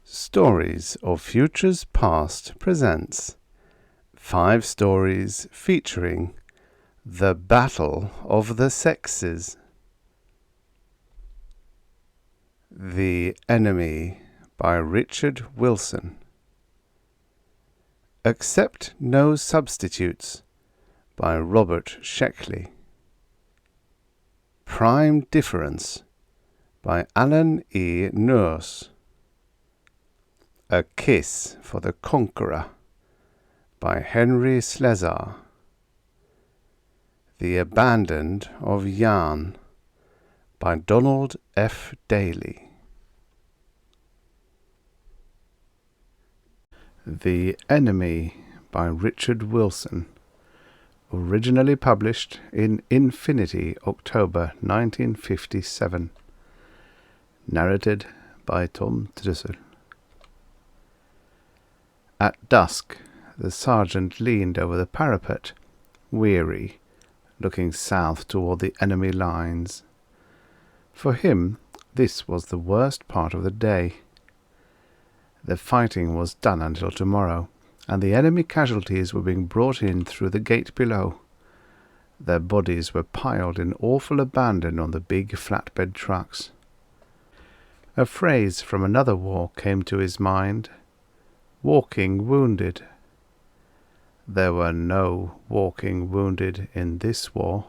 Stories of Futures Past presents 5 stories featuring the Battle of the Sexes. The Enemy by Richard Wilson. Accept No Substitutes by Robert Sheckley. Prime Difference by Alan E. Nourse. A Kiss for the Conqueror by Henry Slesar. The Abandoned of Yarn by Donald F. Daley. The Enemy by Richard Wilson. Originally published in Infinity, October 1957. Narrated by Tom Trussel. At dusk, the sergeant leaned over the parapet, weary, looking south toward the enemy lines. For him, this was the worst part of the day. The fighting was done until tomorrow, and the enemy casualties were being brought in through the gate below. Their bodies were piled in awful abandon on the big flatbed trucks. A phrase from another war came to his mind. Walking wounded. There were no walking wounded in this war.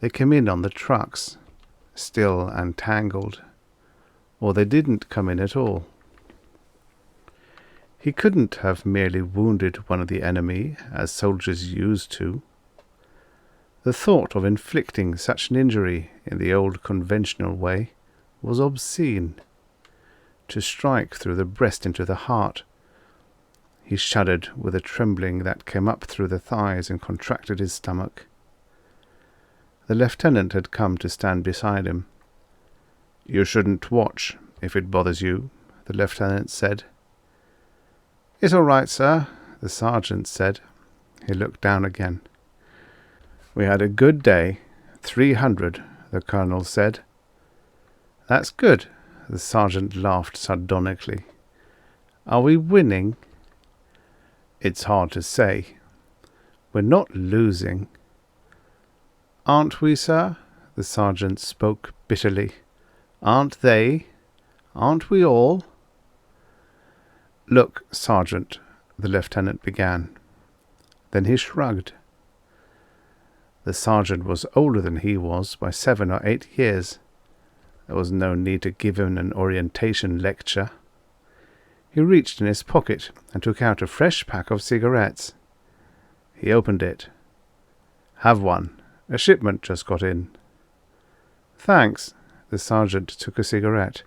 They came in on the trucks, still and tangled, or they didn't come in at all. He couldn't have merely wounded one of the enemy, as soldiers used to. The thought of inflicting such an injury in the old conventional way was obscene. To strike through the breast into the heart. He shuddered with a trembling that came up through the thighs and contracted his stomach. The lieutenant had come to stand beside him. "You shouldn't watch, if it bothers you," the lieutenant said. "It's all right, sir," the sergeant said. He looked down again. "We had a good day. 300, the colonel said." "That's good." The sergeant laughed sardonically. "Are we winning?" "It's hard to say. We're not losing." "Aren't we, sir?" The sergeant spoke bitterly. "Aren't they? Aren't we all?" "Look, Sergeant," the lieutenant began. Then he shrugged. The sergeant was older than he was by 7 or 8 years. There was no need to give him an orientation lecture. He reached in his pocket and took out a fresh pack of cigarettes. He opened it. "Have one. A shipment just got in." "Thanks." The sergeant took a cigarette.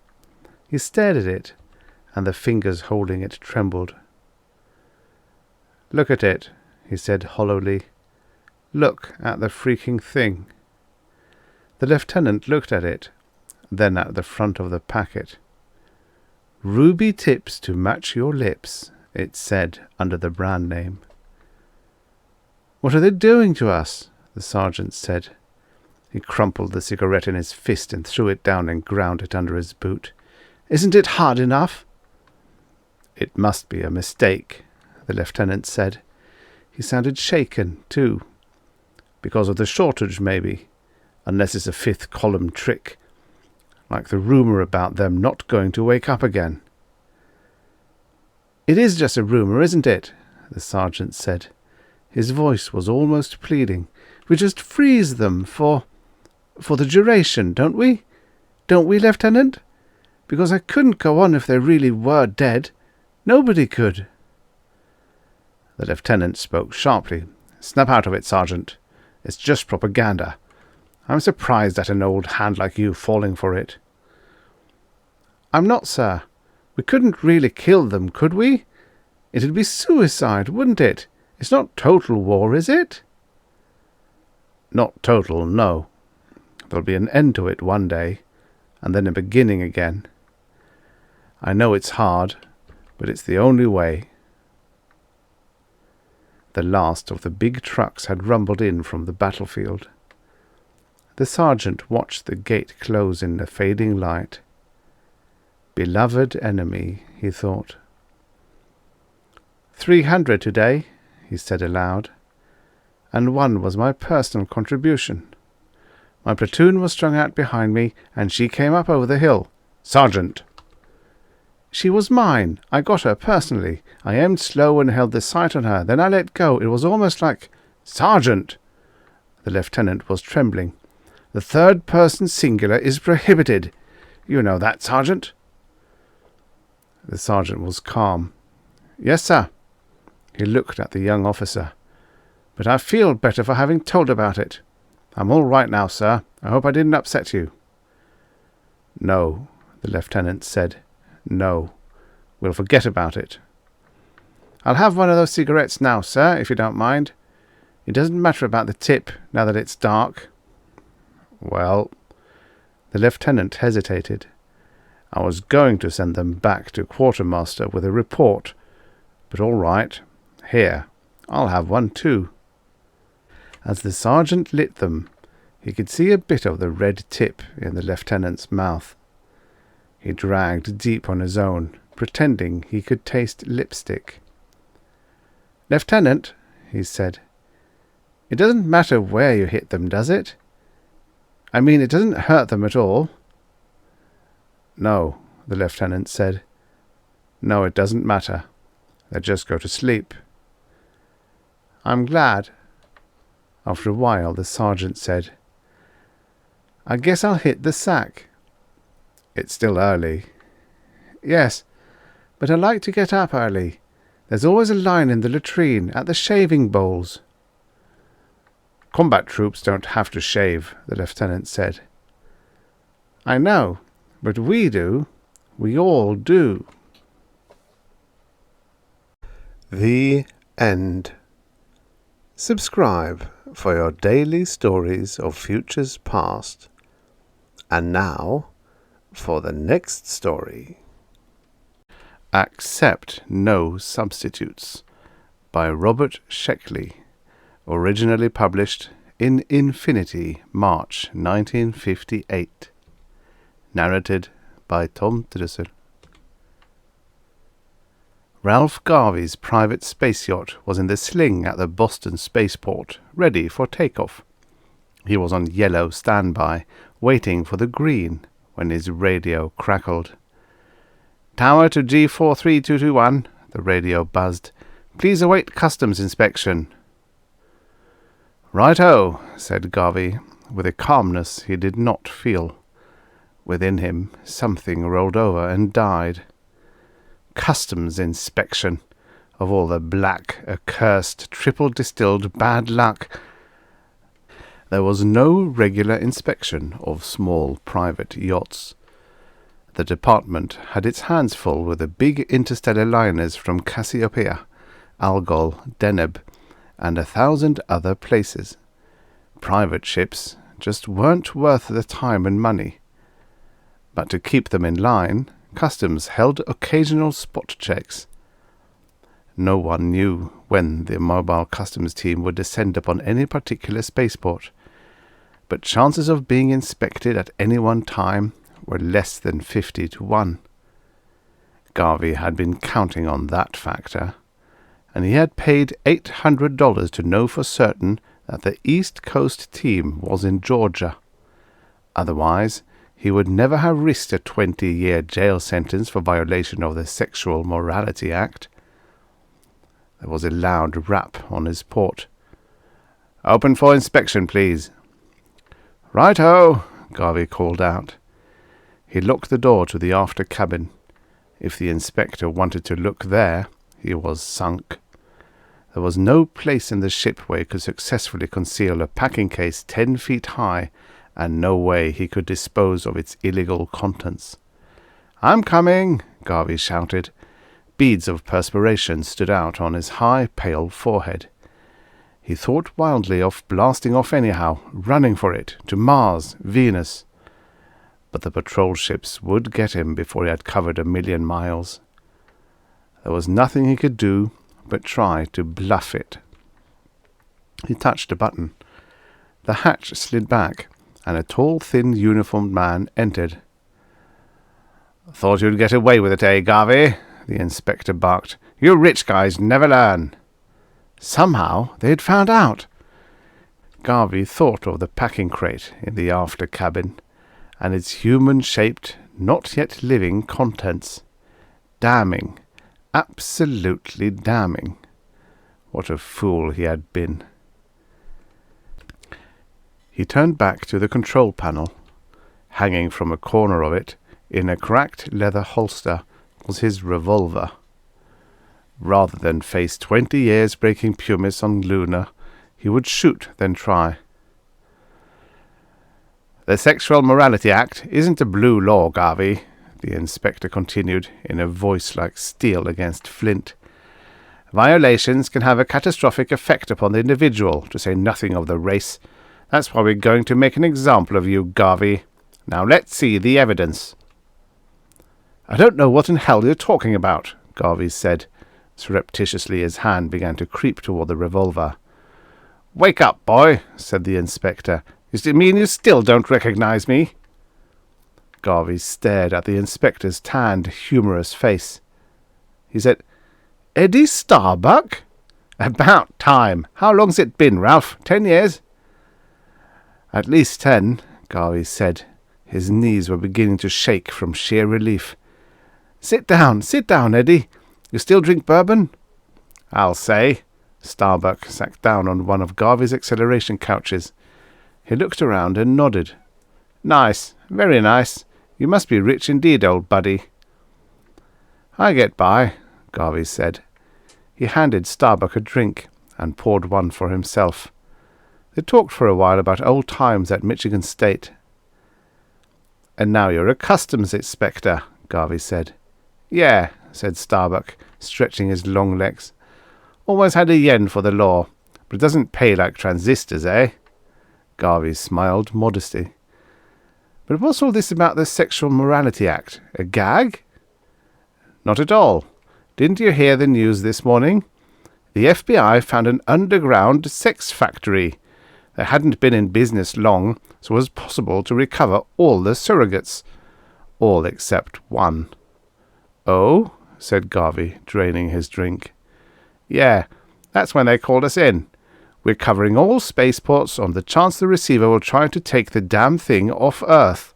He stared at it, and the fingers holding it trembled. "Look at it," he said hollowly. "Look at the freaking thing." The lieutenant looked at it, then at the front of the packet. "Ruby tips to match your lips," it said under the brand name. "What are they doing to us?" the sergeant said. He crumpled the cigarette in his fist and threw it down and ground it under his boot. "Isn't it hard enough?" "It must be a mistake," the lieutenant said. He sounded shaken, too. "Because of the shortage, maybe, unless it's a 5th column trick. Like the rumour about them not going to wake up again." "It is just a rumour, isn't it?" the sergeant said. His voice was almost pleading. "We just freeze them for the duration, don't we? Don't we, Lieutenant? Because I couldn't go on if they really were dead. Nobody could." The lieutenant spoke sharply. "Snap out of it, Sergeant. It's just propaganda. I'm surprised at an old hand like you falling for it." "I'm not, sir. We couldn't really kill them, could we? It'd be suicide, wouldn't it? It's not total war, is it?" "Not total, no. There'll be an end to it one day, and then a beginning again. I know it's hard, but it's the only way." The last of the big trucks had rumbled in from the battlefield. The sergeant watched the gate close in the fading light. Beloved enemy, he thought. 300 today, he said aloud, and 1 was my personal contribution. My platoon was strung out behind me, and she came up over the hill. Sergeant! She was mine. I got her personally. I aimed slow and held the sight on her. Then I let go. It was almost like... Sergeant! The lieutenant was trembling. The third person singular is prohibited. You know that, Sergeant? The sergeant was calm. Yes, sir. He looked at the young officer. But I feel better for having told about it. I'm all right now, sir. I hope I didn't upset you. No, the lieutenant said. No. We'll forget about it. I'll have one of those cigarettes now, sir, if you don't mind. It doesn't matter about the tip, now that it's dark. Well, the lieutenant hesitated. I was going to send them back to quartermaster with a report, but all right. Here, I'll have one too. As the sergeant lit them, he could see a bit of the red tip in the lieutenant's mouth. He dragged deep on his own, pretending he could taste lipstick. Lieutenant, he said, it doesn't matter where you hit them, does it? I mean, it doesn't hurt them at all. No, the lieutenant said. No, it doesn't matter. They just go to sleep. I'm glad. After a while, the sergeant said, I guess I'll hit the sack. It's still early. Yes, but I like to get up early. There's always a line in the latrine at the shaving bowls. Combat troops don't have to shave, the lieutenant said. I know, but we do. We all do. The end. Subscribe for your daily stories of futures past. And now, for the next story. Accept No Substitutes by Robert Sheckley, originally published in Infinity, March 1958. Narrated by Tom Trussel. Ralph Garvey's private space yacht was in the sling at the Boston spaceport, ready for takeoff. He was on yellow standby, waiting for the green, when his radio crackled. Tower to G43221, the radio buzzed. Please await customs inspection. Right-o, said Garvey, with a calmness he did not feel. Within him, something rolled over and died. Customs inspection, of all the black, accursed, triple-distilled bad luck. There was no regular inspection of small private yachts. The department had its hands full with the big interstellar liners from Cassiopeia, Algol, Deneb, and 1,000 other places. Private ships just weren't worth the time and money. But to keep them in line, customs held occasional spot checks. No one knew when the mobile customs team would descend upon any particular spaceport, but chances of being inspected at any one time were less than 50 to 1. Garvey had been counting on that factor, and he had paid $800 to know for certain that the East Coast team was in Georgia. Otherwise, he would never have risked a 20-year jail sentence for violation of the Sexual Morality Act. There was a loud rap on his port. Open for inspection, please. Right-o, Garvey called out. He locked the door to the after cabin. If the inspector wanted to look there, he was sunk. There was no place in the ship where he could successfully conceal a packing case 10 feet high, and no way he could dispose of its illegal contents. I'm coming, Garvey shouted. Beads of perspiration stood out on his high, pale forehead. He thought wildly of blasting off anyhow, running for it, to Mars, Venus. But the patrol ships would get him before he had covered 1,000,000 miles. There was nothing he could do but try to bluff it. He touched a button. The hatch slid back, and a tall, thin, uniformed man entered. "Thought you'd get away with it, eh, Garvey?" the inspector barked. "You rich guys never learn." Somehow they'd found out. Garvey thought of the packing crate in the after cabin, and its human-shaped, not yet living contents. Damning. Absolutely damning. What a fool he had been. He turned back to the control panel. Hanging from a corner of it, in a cracked leather holster, was his revolver. Rather than face 20 years breaking pumice on Luna, he would shoot then try. "The Sexual Morality Act isn't a blue law, Garvey," the inspector continued, in a voice like steel against flint. "Violations can have a catastrophic effect upon the individual, to say nothing of the race. That's why we're going to make an example of you, Garvey. Now let's see the evidence." "I don't know what in hell you're talking about," Garvey said. Surreptitiously his hand began to creep toward the revolver. "Wake up, boy," said the inspector. "Does it mean you still don't recognize me?" Garvey stared at the inspector's tanned, humorous face. He said, "Eddie Starbuck? About time. How long's it been, Ralph? 10 years? "At least 10, Garvey said. His knees were beginning to shake from sheer relief. Sit down, Eddie. You still drink bourbon?" "I'll say." Starbuck sat down on one of Garvey's acceleration couches. He looked around and nodded. "Nice, very nice. You must be rich indeed, old buddy." "I get by," Garvey said. He handed Starbuck a drink and poured one for himself. They talked for a while about old times at Michigan State. "And now you're a customs inspector," Garvey said. "Yeah," said Starbuck, stretching his long legs. "Always had a yen for the law, but it doesn't pay like transistors, eh?" Garvey smiled modestly. "But what's all this about the Sexual Morality Act? A gag?" "Not at all. Didn't you hear the news this morning? The FBI found an underground sex factory. They hadn't been in business long, so it was possible to recover all the surrogates. All except one." "Oh?" said Garvey, draining his drink. "Yeah, that's when they called us in. We're covering all spaceports on the chance the receiver will try to take the damn thing off Earth."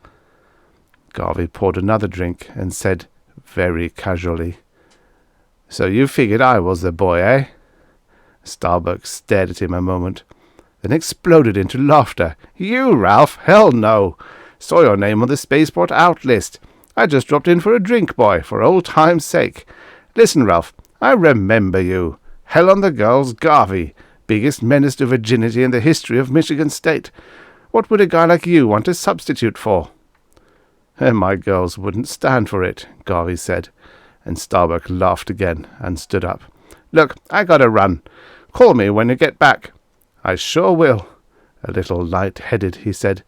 Garvey poured another drink and said, very casually, "So you figured I was the boy, eh?" Starbuck stared at him a moment, then exploded into laughter. "You, Ralph? Hell no! Saw your name on the spaceport out list. I just dropped in for a drink, boy, for old time's sake. Listen, Ralph, I remember you. Hell on the girls, Garvey. Biggest menace to virginity in the history of Michigan State. What would a guy like you want a substitute for?" "My girls wouldn't stand for it," Garvey said, and Starbuck laughed again and stood up. "Look, I gotta run. Call me when you get back." "I sure will." A little light-headed, he said.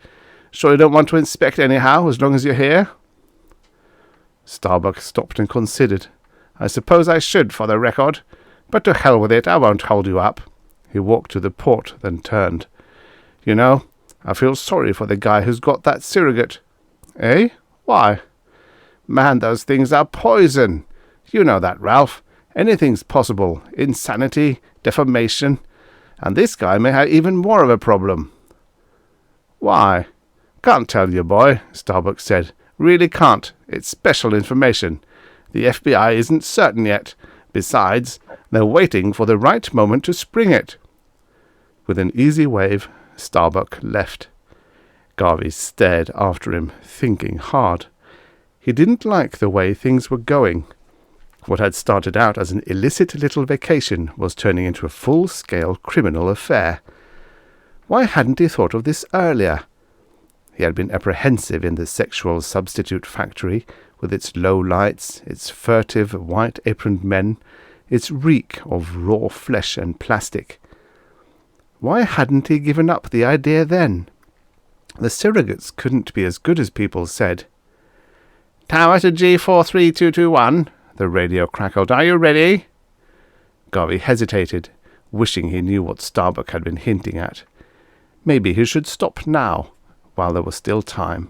"Sure you don't want to inspect anyhow, as long as you're here?" Starbuck stopped and considered. "I suppose I should, for the record. But to hell with it, I won't hold you up." He walked to the port, then turned. "You know, I feel sorry for the guy who's got that surrogate." "Eh? Why?" "Man, those things are poison. You know that, Ralph. Anything's possible. Insanity, defamation. And this guy may have even more of a problem." "Why?" "Can't tell you, boy," Starbuck said. "Really can't. It's special information. The FBI isn't certain yet. Besides, they're waiting for the right moment to spring it." With an easy wave, Starbuck left. Garvey stared after him, thinking hard. He didn't like the way things were going. What had started out as an illicit little vacation was turning into a full-scale criminal affair. Why hadn't he thought of this earlier? He had been apprehensive in the sexual substitute factory, with its low lights, its furtive white-aproned men, its reek of raw flesh and plastic. Why hadn't he given up the idea then? The surrogates couldn't be as good as people said. "Tower to G43221, the radio crackled. "Are you ready?" Garvey hesitated, wishing he knew what Starbuck had been hinting at. Maybe he should stop now, while there was still time.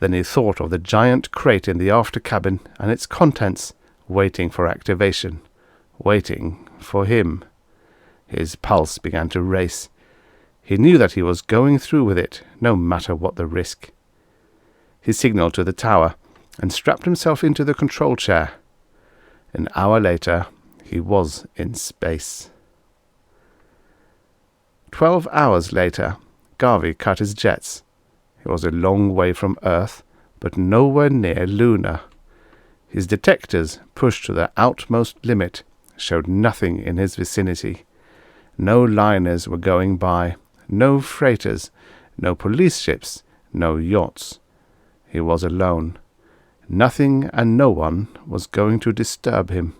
Then he thought of the giant crate in the after cabin and its contents, waiting for activation, waiting for him. His pulse began to race. He knew that he was going through with it, no matter what the risk. He signaled to the tower and strapped himself into the control chair. An hour later, he was in space. 12 hours later, Garvey cut his jets. He was a long way from Earth, but nowhere near Luna. His detectors, pushed to their outmost limit, showed nothing in his vicinity. No liners were going by, no freighters, no police ships, no yachts. He was alone. Nothing and no one was going to disturb him.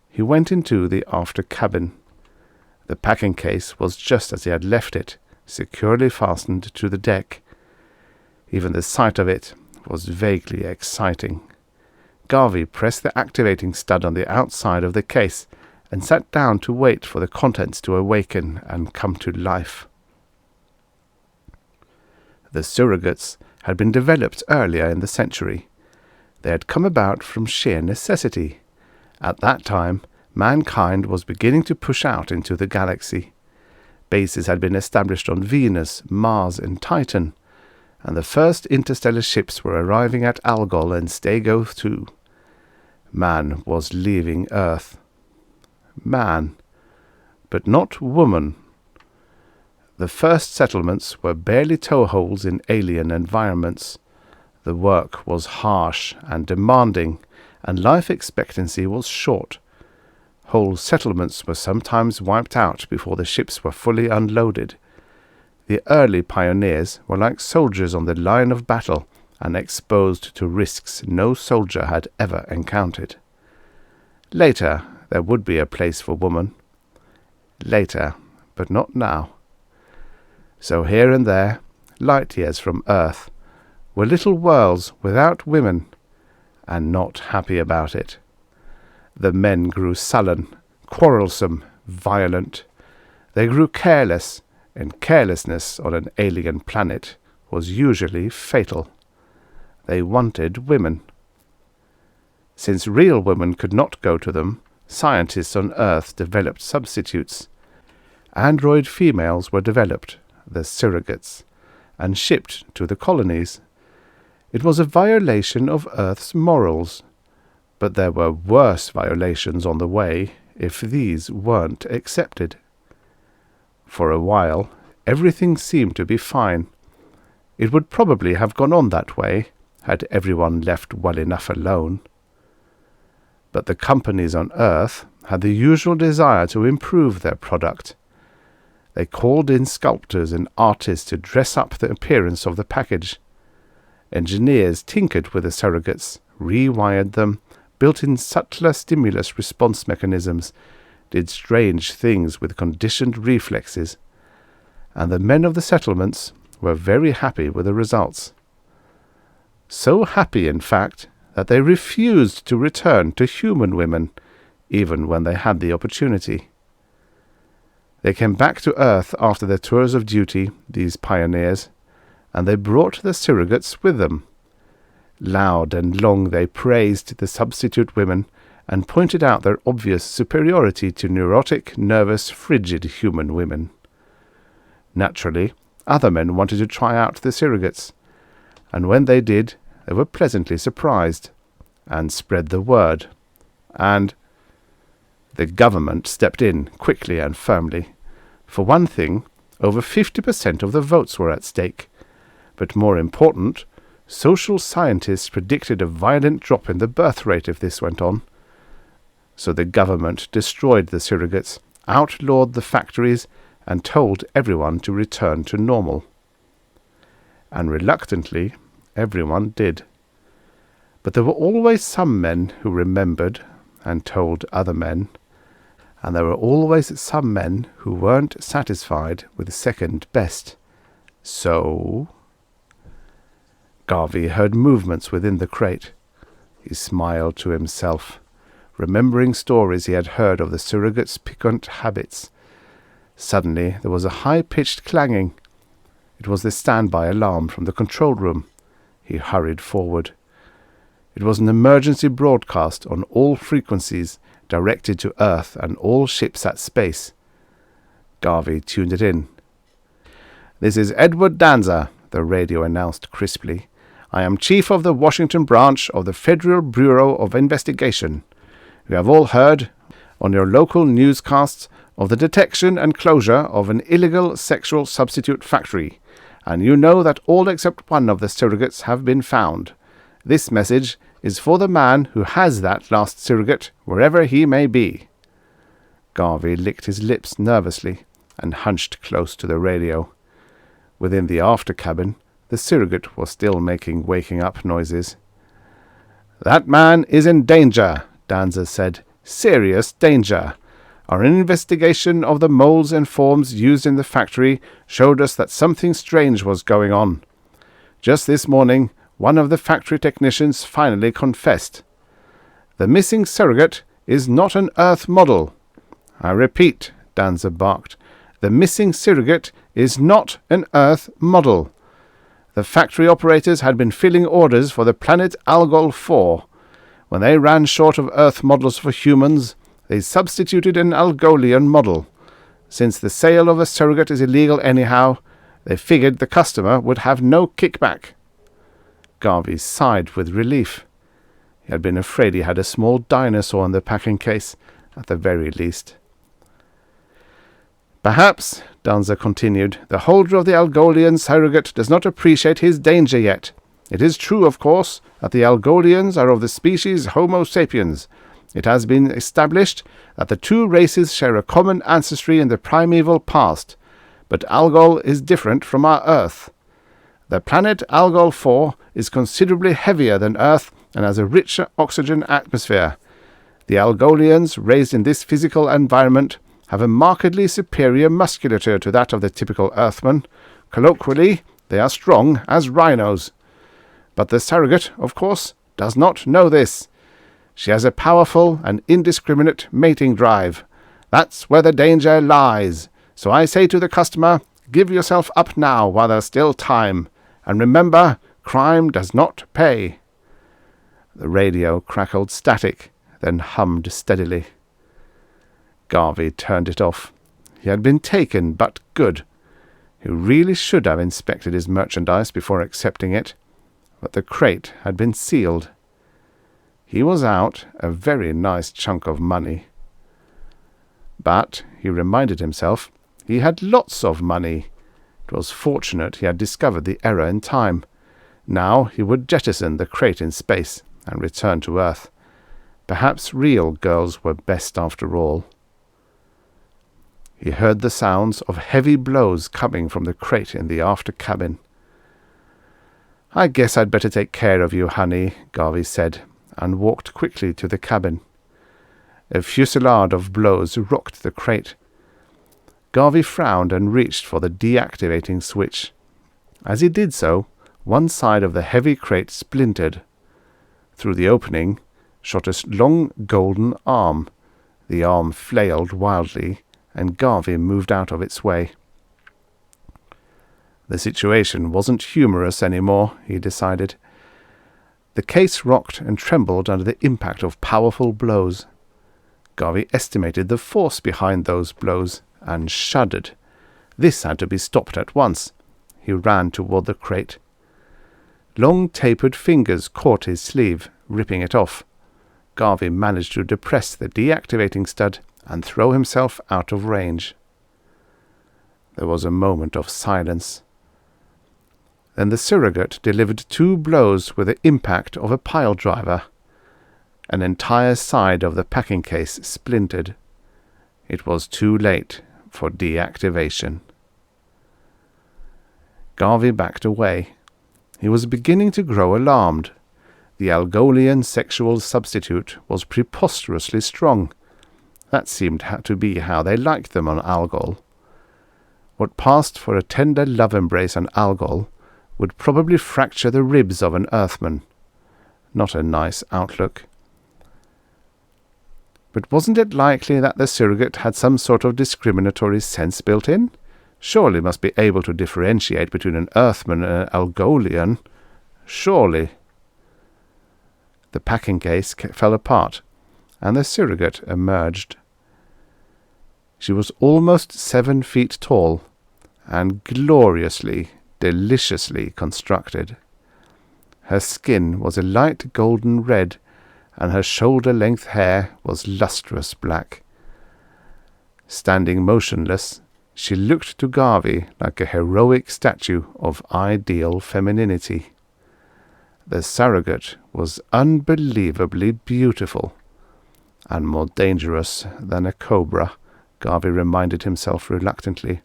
He went into the after cabin. The packing case was just as he had left it, securely fastened to the deck. Even the sight of it was vaguely exciting. Garvey pressed the activating stud on the outside of the case and sat down to wait for the contents to awaken and come to life. The surrogates had been developed earlier in the century. They had come about from sheer necessity. At that time, mankind was beginning to push out into the galaxy. Bases had been established on Venus, Mars, and Titan, and the first interstellar ships were arriving at Algol and Stego II. Man was leaving Earth. Man, but not woman. The first settlements were barely toeholds in alien environments. The work was harsh and demanding, and life expectancy was short. Whole settlements were sometimes wiped out before the ships were fully unloaded. The early pioneers were like soldiers on the line of battle and exposed to risks no soldier had ever encountered. Later, there would be a place for woman. Later, but not now. So here and there, light years from Earth, were little worlds without women, and not happy about it. The men grew sullen, quarrelsome, violent. They grew careless, and carelessness on an alien planet was usually fatal. They wanted women. Since real women could not go to them, scientists on Earth developed substitutes. Android females were developed, the surrogates, and shipped to the colonies. It was a violation of Earth's morals, but there were worse violations on the way if these weren't accepted. For a while, everything seemed to be fine. It would probably have gone on that way had everyone left well enough alone. But the companies on Earth had the usual desire to improve their product. They called in sculptors and artists to dress up the appearance of the package. Engineers tinkered with the surrogates, rewired them, built in subtler stimulus response mechanisms, did strange things with conditioned reflexes, and the men of the settlements were very happy with the results. So happy, in fact, that they refused to return to human women, even when they had the opportunity. They came back to Earth after their tours of duty, these pioneers, and they brought the surrogates with them. Loud and long they praised the substitute women and pointed out their obvious superiority to neurotic, nervous, frigid human women. Naturally, other men wanted to try out the surrogates, and when they did, they were pleasantly surprised, and spread the word. And the government stepped in quickly and firmly. For one thing, over 50% of the votes were at stake. But more important, social scientists predicted a violent drop in the birth rate if this went on. So the government destroyed the surrogates, outlawed the factories, and told everyone to return to normal. And reluctantly, everyone did. But there were always some men who remembered and told other men, and there were always some men who weren't satisfied with second best. So Garvey heard movements within the crate. He smiled to himself, remembering stories he had heard of the surrogates' piquant habits. Suddenly there was a high-pitched clanging. It was the standby alarm from the control room. He hurried forward. It was an emergency broadcast on all frequencies directed to Earth and all ships at space. Garvey tuned it in. "This is Edward Danza," the radio announced crisply. "I am Chief of the Washington branch of the Federal Bureau of Investigation. You have all heard, on your local newscasts, of the detection and closure of an illegal sexual substitute factory, and you know that all except one of the surrogates have been found. This message is for the man who has that last surrogate, wherever he may be." Garvey licked his lips nervously and hunched close to the radio. Within the after cabin, the surrogate was still making waking-up noises. "That man is in danger," Danza said. "Serious danger. Our investigation of the molds and forms used in the factory showed us that something strange was going on. Just this morning, one of the factory technicians finally confessed. The missing surrogate is not an Earth model. I repeat," Danza barked, "the missing surrogate is not an Earth model. The factory operators had been filling orders for the planet Algol 4. When they ran short of Earth models for humans, they substituted an Algolian model. Since the sale of a surrogate is illegal anyhow, they figured the customer would have no kickback." Garvey sighed with relief. He had been afraid he had a small dinosaur in the packing case, at the very least. "Perhaps," Danza continued, "the holder of the Algolian surrogate does not appreciate his danger yet. It is true, of course, that the Algolians are of the species Homo sapiens. It has been established that the two races share a common ancestry in the primeval past, but Algol is different from our Earth. The planet Algol 4 is considerably heavier than Earth and has a richer oxygen atmosphere. The Algolians, raised in this physical environment, have a markedly superior musculature to that of the typical Earthman. Colloquially, they are strong as rhinos. But the surrogate, of course, does not know this. She has a powerful and indiscriminate mating drive. That's where the danger lies. So I say to the customer, give yourself up now while there's still time. And remember, crime does not pay." The radio crackled static, then hummed steadily. Garvey turned it off. He had been taken, but good. He really should have inspected his merchandise before accepting it, but the crate had been sealed. He was out a very nice chunk of money. But, he reminded himself, he had lots of money. It was fortunate he had discovered the error in time. Now he would jettison the crate in space and return to Earth. Perhaps real girls were best after all. He heard the sounds of heavy blows coming from the crate in the after cabin. "I guess I'd better take care of you, honey," Garvey said, and walked quickly to the cabin. A fusillade of blows rocked the crate. Garvey frowned and reached for the deactivating switch. As he did so, one side of the heavy crate splintered. Through the opening shot a long golden arm. The arm flailed wildly, and Garvey moved out of its way. The situation wasn't humorous anymore, he decided. The case rocked and trembled under the impact of powerful blows. Garvey estimated the force behind those blows and shuddered. This had to be stopped at once. He ran toward the crate. Long tapered fingers caught his sleeve, ripping it off. Garvey managed to depress the deactivating stud and throw himself out of range. There was a moment of silence. Then the surrogate delivered 2 blows with the impact of a pile driver. An entire side of the packing case splintered. It was too late for deactivation. Garvey backed away. He was beginning to grow alarmed. The Algolian sexual substitute was preposterously strong. That seemed to be how they liked them on Algol. What passed for a tender love embrace on Algol would probably fracture the ribs of an Earthman. Not a nice outlook. But wasn't it likely that the surrogate had some sort of discriminatory sense built in? Surely must be able to differentiate between an Earthman and an Algolian. Surely. The packing case fell apart, and the surrogate emerged. She was almost 7 feet tall, and gloriously, deliciously constructed. Her skin was a light golden red, and her shoulder-length hair was lustrous black. Standing motionless, she looked to Garvey like a heroic statue of ideal femininity. The surrogate was unbelievably beautiful, and more dangerous than a cobra, Garvey reminded himself reluctantly.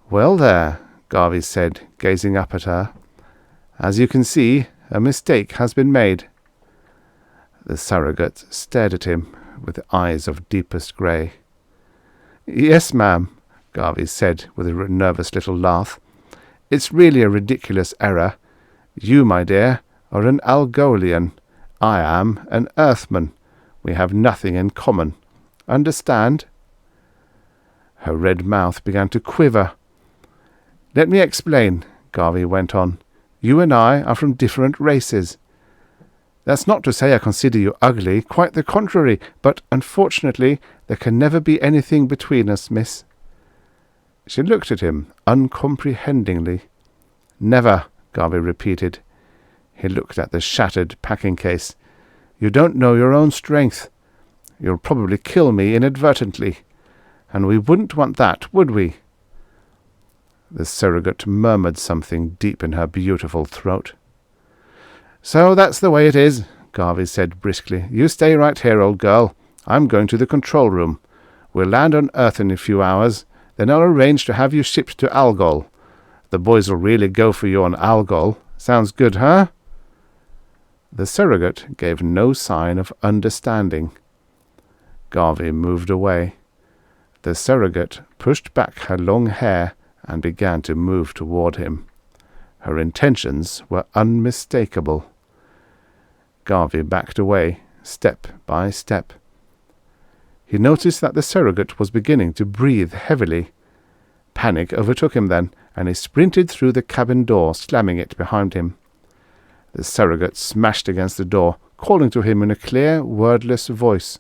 "Well there," Garvey said, gazing up at her. "As you can see, a mistake has been made." The surrogate stared at him with eyes of deepest grey. "Yes, ma'am," Garvey said with a nervous little laugh. "It's really a ridiculous error. You, my dear, are an Algolian. I am an Earthman. We have nothing in common. Understand?" Her red mouth began to quiver. "Let me explain," Garvey went on. "You and I are from different races. That's not to say I consider you ugly, quite the contrary, but unfortunately there can never be anything between us, miss." She looked at him uncomprehendingly. "Never," Garvey repeated. He looked at the shattered packing case. "You don't know your own strength. You'll probably kill me inadvertently, and we wouldn't want that, would we?" The surrogate murmured something deep in her beautiful throat. "So that's the way it is," Garvey said briskly. "You stay right here, old girl. I'm going to the control room. We'll land on Earth in a few hours. Then I'll arrange to have you shipped to Algol. The boys will really go for you on Algol. Sounds good, huh?" The surrogate gave no sign of understanding. Garvey moved away. The surrogate pushed back her long hair and began to move toward him. Her intentions were unmistakable. Garvey backed away, step by step. He noticed that the surrogate was beginning to breathe heavily. Panic overtook him then, and he sprinted through the cabin door, slamming it behind him. The surrogate smashed against the door, calling to him in a clear, wordless voice.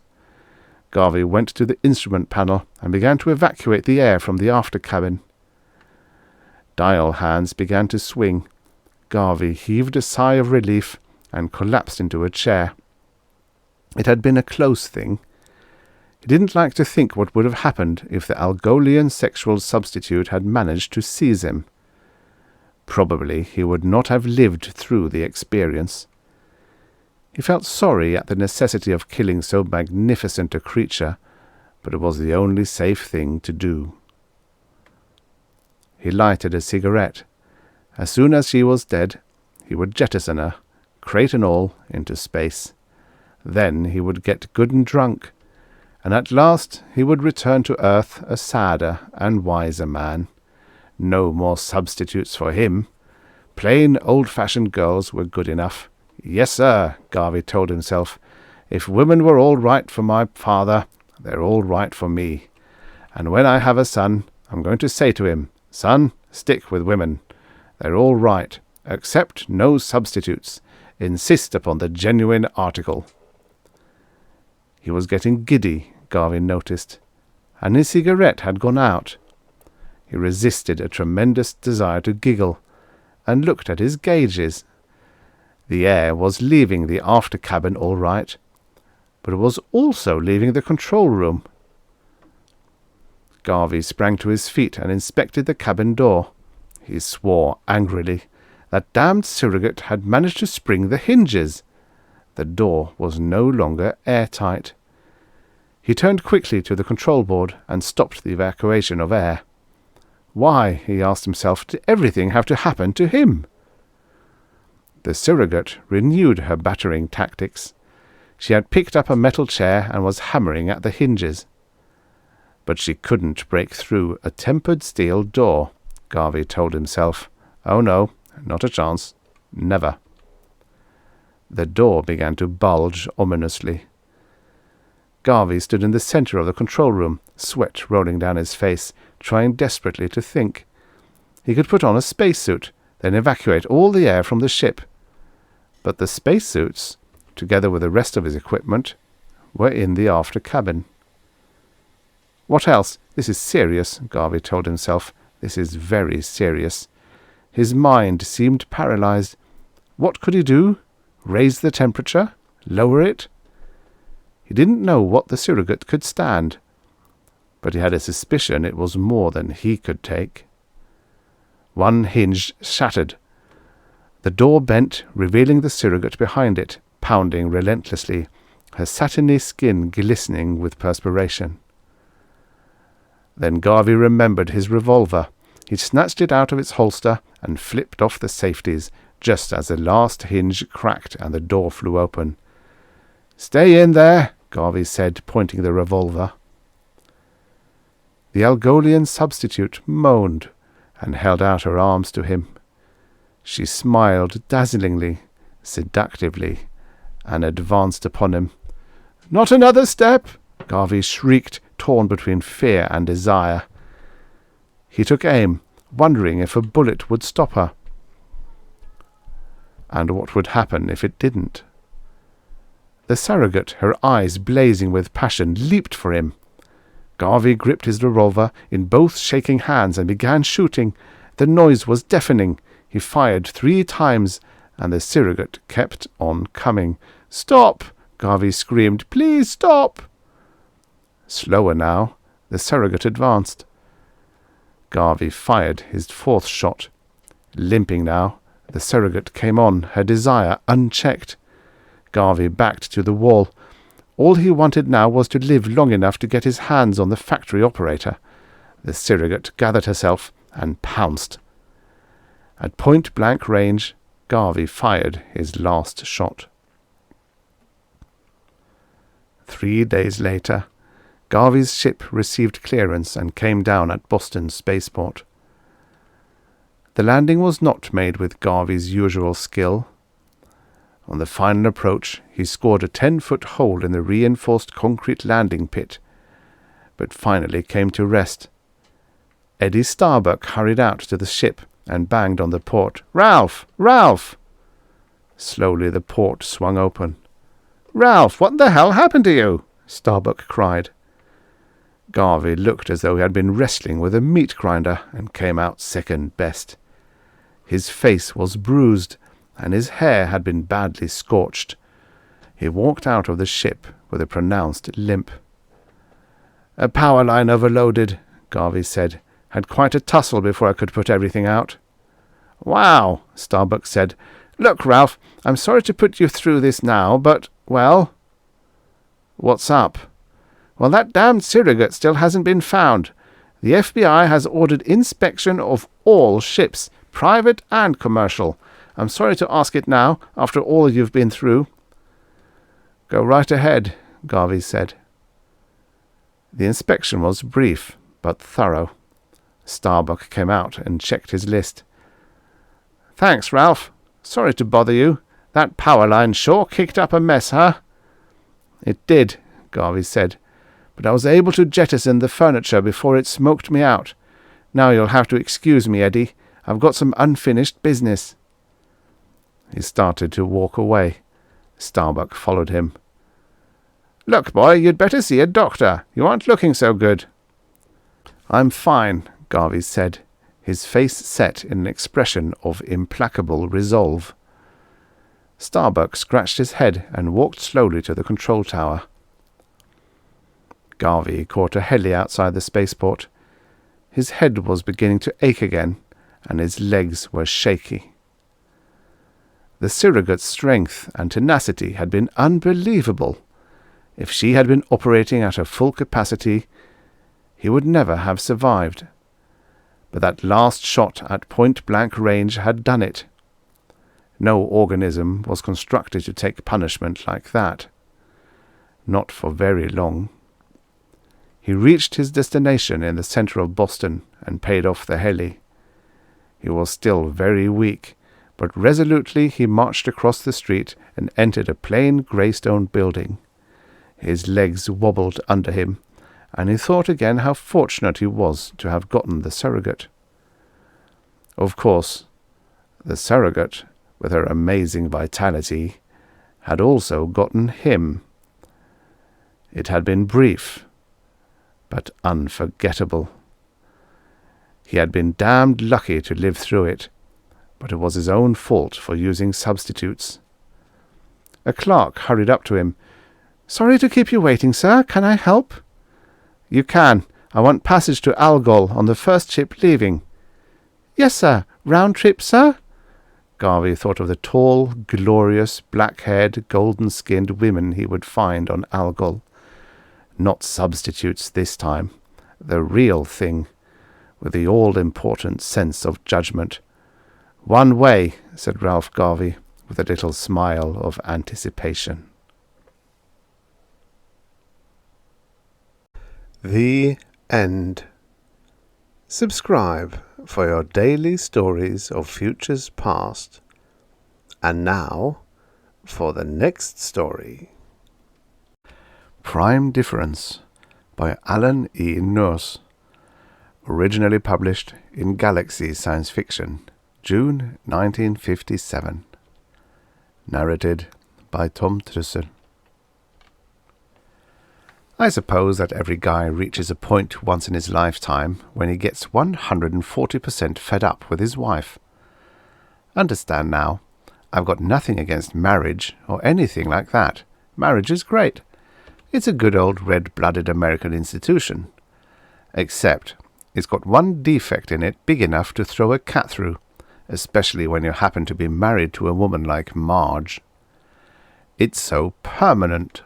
Garvey went to the instrument panel and began to evacuate the air from the after cabin. Dial hands began to swing. Garvey heaved a sigh of relief and collapsed into a chair. It had been a close thing. He didn't like to think what would have happened if the Algolian sexual substitute had managed to seize him. Probably he would not have lived through the experience. He felt sorry at the necessity of killing so magnificent a creature, but it was the only safe thing to do. He lighted a cigarette. As soon as she was dead, he would jettison her, crate and all, into space. Then he would get good and drunk, and at last he would return to Earth a sadder and wiser man. No more substitutes for him. Plain old-fashioned girls were good enough. Yes, sir, Garvey told himself. If women were all right for my father, they're all right for me. And when I have a son, I'm going to say to him, "Son, stick with women. They're all right. Accept no substitutes. Insist upon the genuine article." He was getting giddy, Garvey noticed, and his cigarette had gone out. He resisted a tremendous desire to giggle, and looked at his gauges. The air was leaving the after cabin all right, but it was also leaving the control room. Garvey sprang to his feet and inspected the cabin door. He swore angrily. That damned surrogate had managed to spring the hinges. The door was no longer airtight. He turned quickly to the control board and stopped the evacuation of air. Why, he asked himself, did everything have to happen to him? The surrogate renewed her battering tactics. She had picked up a metal chair and was hammering at the hinges. But she couldn't break through a tempered steel door, Garvey told himself. Oh no, not a chance. Never. The door began to bulge ominously. Garvey stood in the center of the control room, sweat rolling down his face, trying desperately to think. He could put on a spacesuit. then evacuate all the air from the ship. But the spacesuits, together with the rest of his equipment, were in the after cabin. What else? This is serious, Garvey told himself. This is very serious. His mind seemed paralyzed. What could he do? Raise the temperature? Lower it? He didn't know what the surrogate could stand, but he had a suspicion it was more than he could take. One hinge shattered. The door bent, revealing the surrogate behind it, pounding relentlessly, her satiny skin glistening with perspiration. Then Garvey remembered his revolver. He snatched it out of its holster and flipped off the safeties, just as the last hinge cracked and the door flew open. "Stay in there," Garvey said, pointing the revolver. The Algolian substitute moaned and held out her arms to him. She smiled dazzlingly, seductively, and advanced upon him. "Not another step!" Garvey shrieked, torn between fear and desire. He took aim, wondering if a bullet would stop her, and what would happen if it didn't. The surrogate, her eyes blazing with passion, leaped for him. Garvey gripped his revolver in both shaking hands and began shooting. The noise was deafening. He fired 3 times, and the surrogate kept on coming. "Stop!" Garvey screamed. "Please stop!" Slower now, the surrogate advanced. Garvey fired his 4th shot. Limping now, the surrogate came on, her desire unchecked. Garvey backed to the wall. All he wanted now was to live long enough to get his hands on the factory operator. The surrogate gathered herself and pounced. At point-blank range, Garvey fired his last shot. 3 days later, Garvey's ship received clearance and came down at Boston Spaceport. The landing was not made with Garvey's usual skill. On the final approach, he scored a 10-foot hole in the reinforced concrete landing pit, but finally came to rest. Eddie Starbuck hurried out to the ship and banged on the port. "Ralph! Ralph!" Slowly the port swung open. "Ralph, what the hell happened to you?" Starbuck cried. Garvey looked as though he had been wrestling with a meat grinder and came out second best. His face was bruised, and his hair had been badly scorched. He walked out of the ship with a pronounced limp. "A power line overloaded," Garvey said. "Had quite a tussle before I could put everything out." "Wow," Starbuck said. "Look, Ralph, I'm sorry to put you through this now, but, well..." "What's up?" "Well, that damned surrogate still hasn't been found. The FBI has ordered inspection of all ships, private and commercial. I'm sorry to ask it now, after all you've been through." "Go right ahead," Garvey said. The inspection was brief, but thorough. Starbuck came out and checked his list. "Thanks, Ralph. Sorry to bother you. That power line sure kicked up a mess, huh?" "It did," Garvey said, "but I was able to jettison the furniture before it smoked me out. Now you'll have to excuse me, Eddie. I've got some unfinished business." He started to walk away. Starbuck followed him. "Look, boy, you'd better see a doctor. You aren't looking so good." "I'm fine," Garvey said, his face set in an expression of implacable resolve. Starbuck scratched his head and walked slowly to the control tower. Garvey caught a heli outside the spaceport. His head was beginning to ache again, and his legs were shaky. The surrogate's strength and tenacity had been unbelievable. If she had been operating at her full capacity, he would never have survived. But that last shot at point-blank range had done it. No organism was constructed to take punishment like that. Not for very long. He reached his destination in the center of Boston and paid off the heli. He was still very weak, but resolutely he marched across the street and entered a plain grey-stone building. His legs wobbled under him, and he thought again how fortunate he was to have gotten the surrogate. Of course, The surrogate, with her amazing vitality, had also gotten him. It had been brief, but unforgettable. He had been damned lucky to live through it, but it was his own fault for using substitutes. A clerk hurried up to him. "Sorry to keep you waiting, sir. Can I help?" "You can. I want passage to Algol on the first ship leaving." "Yes, sir. Round trip, sir?" Garvey thought of the tall, glorious, black-haired, golden-skinned women he would find on Algol. Not substitutes this time. The real thing, with the all-important sense of judgment. "One way," said Ralph Garvey, with a little smile of anticipation. The end. Subscribe for your daily stories of futures past. And now, for the next story. Prime Difference by Alan E. Nourse. Originally published in Galaxy Science Fiction, June 1957. Narrated by Tom Trussel. I suppose that every guy reaches a point once in his lifetime when he gets 140% fed up with his wife. Understand now, I've got nothing against marriage or anything like that. Marriage is great. It's a good old red-blooded American institution. Except it's got one defect in it big enough to throw a cat through, especially when you happen to be married to a woman like Marge. It's so permanent.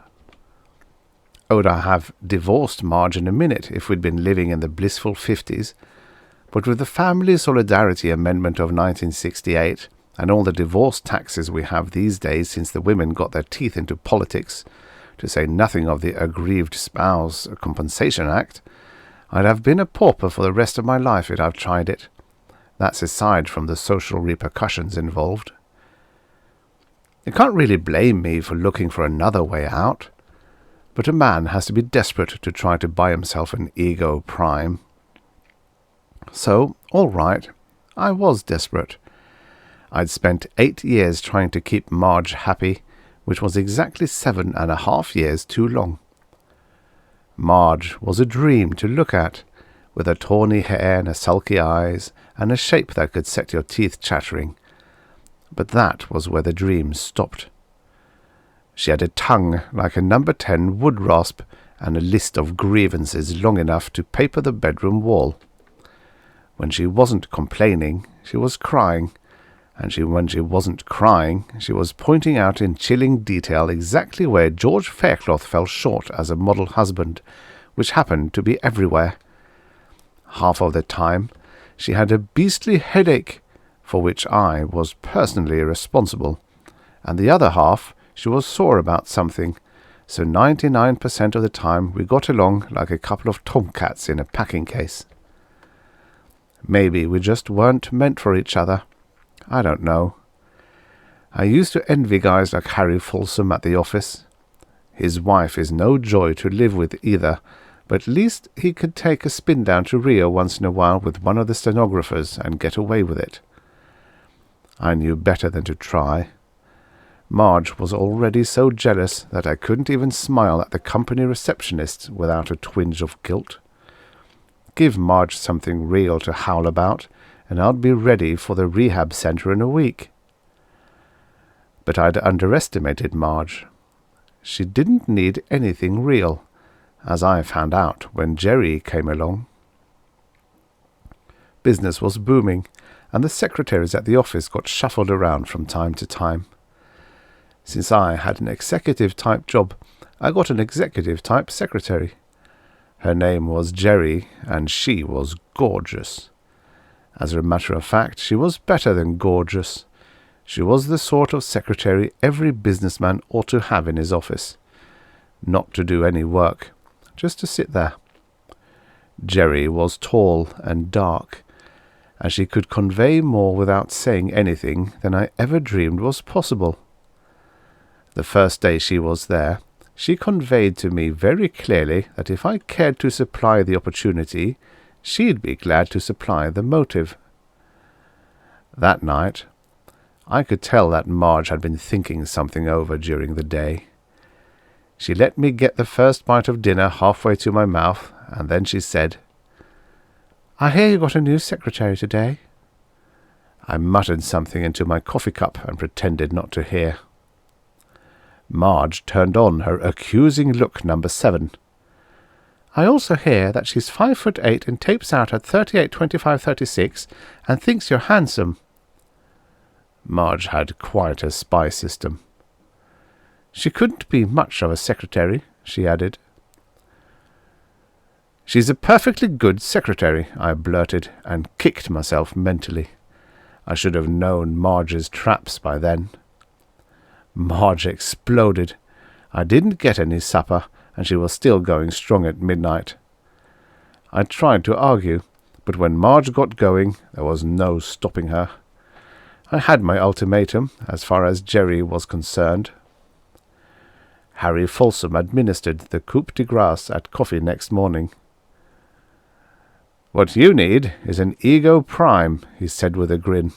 I'd have divorced Marge in a minute if we'd been living in the blissful 50s, but with the Family Solidarity Amendment of 1968 and all the divorce taxes we have these days since the women got their teeth into politics, to say nothing of the Aggrieved Spouse Compensation Act, I'd have been a pauper for the rest of my life if I'd tried it. That's aside from the social repercussions involved. You can't really blame me for looking for another way out. But a man has to be desperate to try to buy himself an ego prime. So, all right, I was desperate. I'd spent 8 years trying to keep Marge happy, which was exactly 7.5 years too long. Marge was a dream to look at, with her tawny hair and her sulky eyes, and a shape that could set your teeth chattering. But that was where the dream stopped. She had a tongue like a number 10 wood rasp and a list of grievances long enough to paper the bedroom wall. When she wasn't complaining, she was crying, and when she wasn't crying, she was pointing out in chilling detail exactly where George Faircloth fell short as a model husband, which happened to be everywhere. Half of the time, she had a beastly headache, for which I was personally responsible, and the other half she was sore about something, so 99% of the time we got along like a couple of tomcats in a packing case. Maybe we just weren't meant for each other. I don't know. I used to envy guys like Harry Folsom at the office. His wife is no joy to live with either, but at least he could take a spin down to Rio once in a while with one of the stenographers and get away with it. I knew better than to try. Marge was already so jealous that I couldn't even smile at the company receptionist without a twinge of guilt. Give Marge something real to howl about, and I'd be ready for the rehab centre in a week. But I'd underestimated Marge. She didn't need anything real, as I found out when Jerry came along. Business was booming, and the secretaries at the office got shuffled around from time to time. Since I had an executive-type job, I got an executive-type secretary. Her name was Jerry, and she was gorgeous. As a matter of fact, she was better than gorgeous. She was the sort of secretary every businessman ought to have in his office. Not to do any work, just to sit there. Jerry was tall and dark, and she could convey more without saying anything than I ever dreamed was possible. The first day she was there, she conveyed to me very clearly that if I cared to supply the opportunity, she'd be glad to supply the motive. That night, I could tell that Marge had been thinking something over during the day. She let me get the first bite of dinner halfway to my mouth, and then she said, "I hear you got a new secretary today." I muttered something into my coffee cup and pretended not to hear. Marge turned on her accusing look number 7. "I also hear that she's 5'8" and tapes out at 38, 25, 36 and thinks you're handsome." Marge had quite a spy system. "She couldn't be much of a secretary," she added. "She's a perfectly good secretary," I blurted, and kicked myself mentally. I should have known Marge's traps by then. Marge exploded. I didn't get any supper, and she was still going strong at midnight. I tried to argue, but when Marge got going, there was no stopping her. I had my ultimatum, as far as Jerry was concerned. Harry Folsom administered the coup de grace at coffee next morning. "What you need is an ego prime," he said with a grin.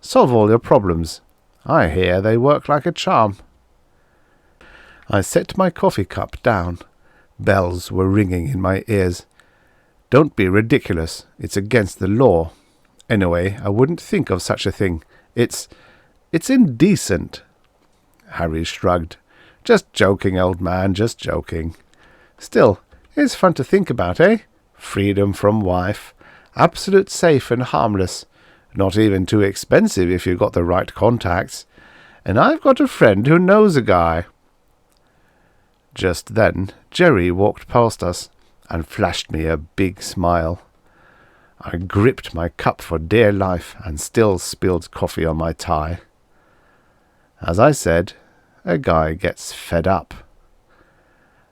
"Solve all your problems. I hear they work like a charm." I set my coffee cup down. Bells were ringing in my ears. "Don't be ridiculous. It's against the law. Anyway, I wouldn't think of such a thing. It's indecent." Harry shrugged. "Just joking, old man, just joking. Still, it's fun to think about, eh? Freedom from wife. Absolute safe and harmless. Not even too expensive if you've got the right contacts. And I've got a friend who knows a guy." Just then, Jerry walked past us and flashed me a big smile. I gripped my cup for dear life and still spilled coffee on my tie. As I said, a guy gets fed up.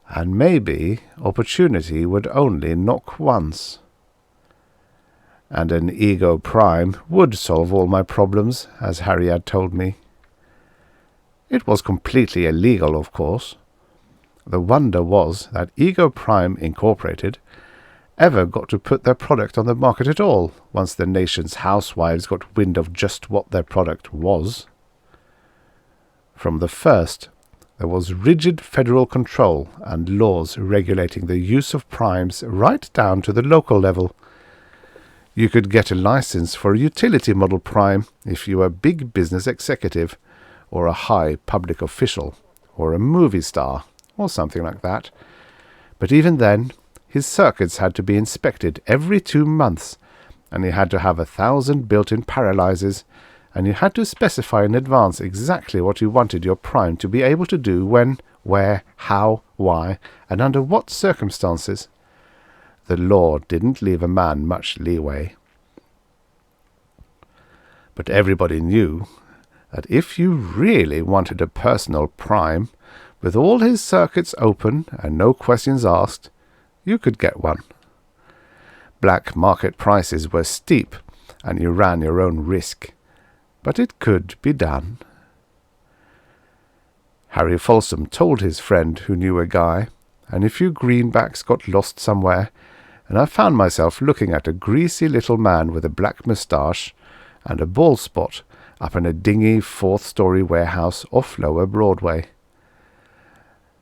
And maybe opportunity would only knock once. And an ego prime would solve all my problems, as Harry had told me. It was completely illegal, of course. The wonder was that Ego Prime Incorporated ever got to put their product on the market at all, once the nation's housewives got wind of just what their product was. From the first, there was rigid federal control and laws regulating the use of primes right down to the local level. You could get a license for a utility model prime if you were a big business executive, or a high public official, or a movie star, or something like that. But even then, his circuits had to be inspected every 2 months, and he had to have 1,000 built-in paralyzers, and you had to specify in advance exactly what you wanted your prime to be able to do when, where, how, why, and under what circumstances. The law didn't leave a man much leeway. But everybody knew that if you really wanted a personal prime, with all his circuits open and no questions asked, you could get one. Black market prices were steep, and you ran your own risk, but it could be done. Harry Folsom told his friend who knew a guy, and a few greenbacks got lost somewhere, and I found myself looking at a greasy little man with a black moustache and a bald spot up in a dingy 4th-story warehouse off Lower Broadway.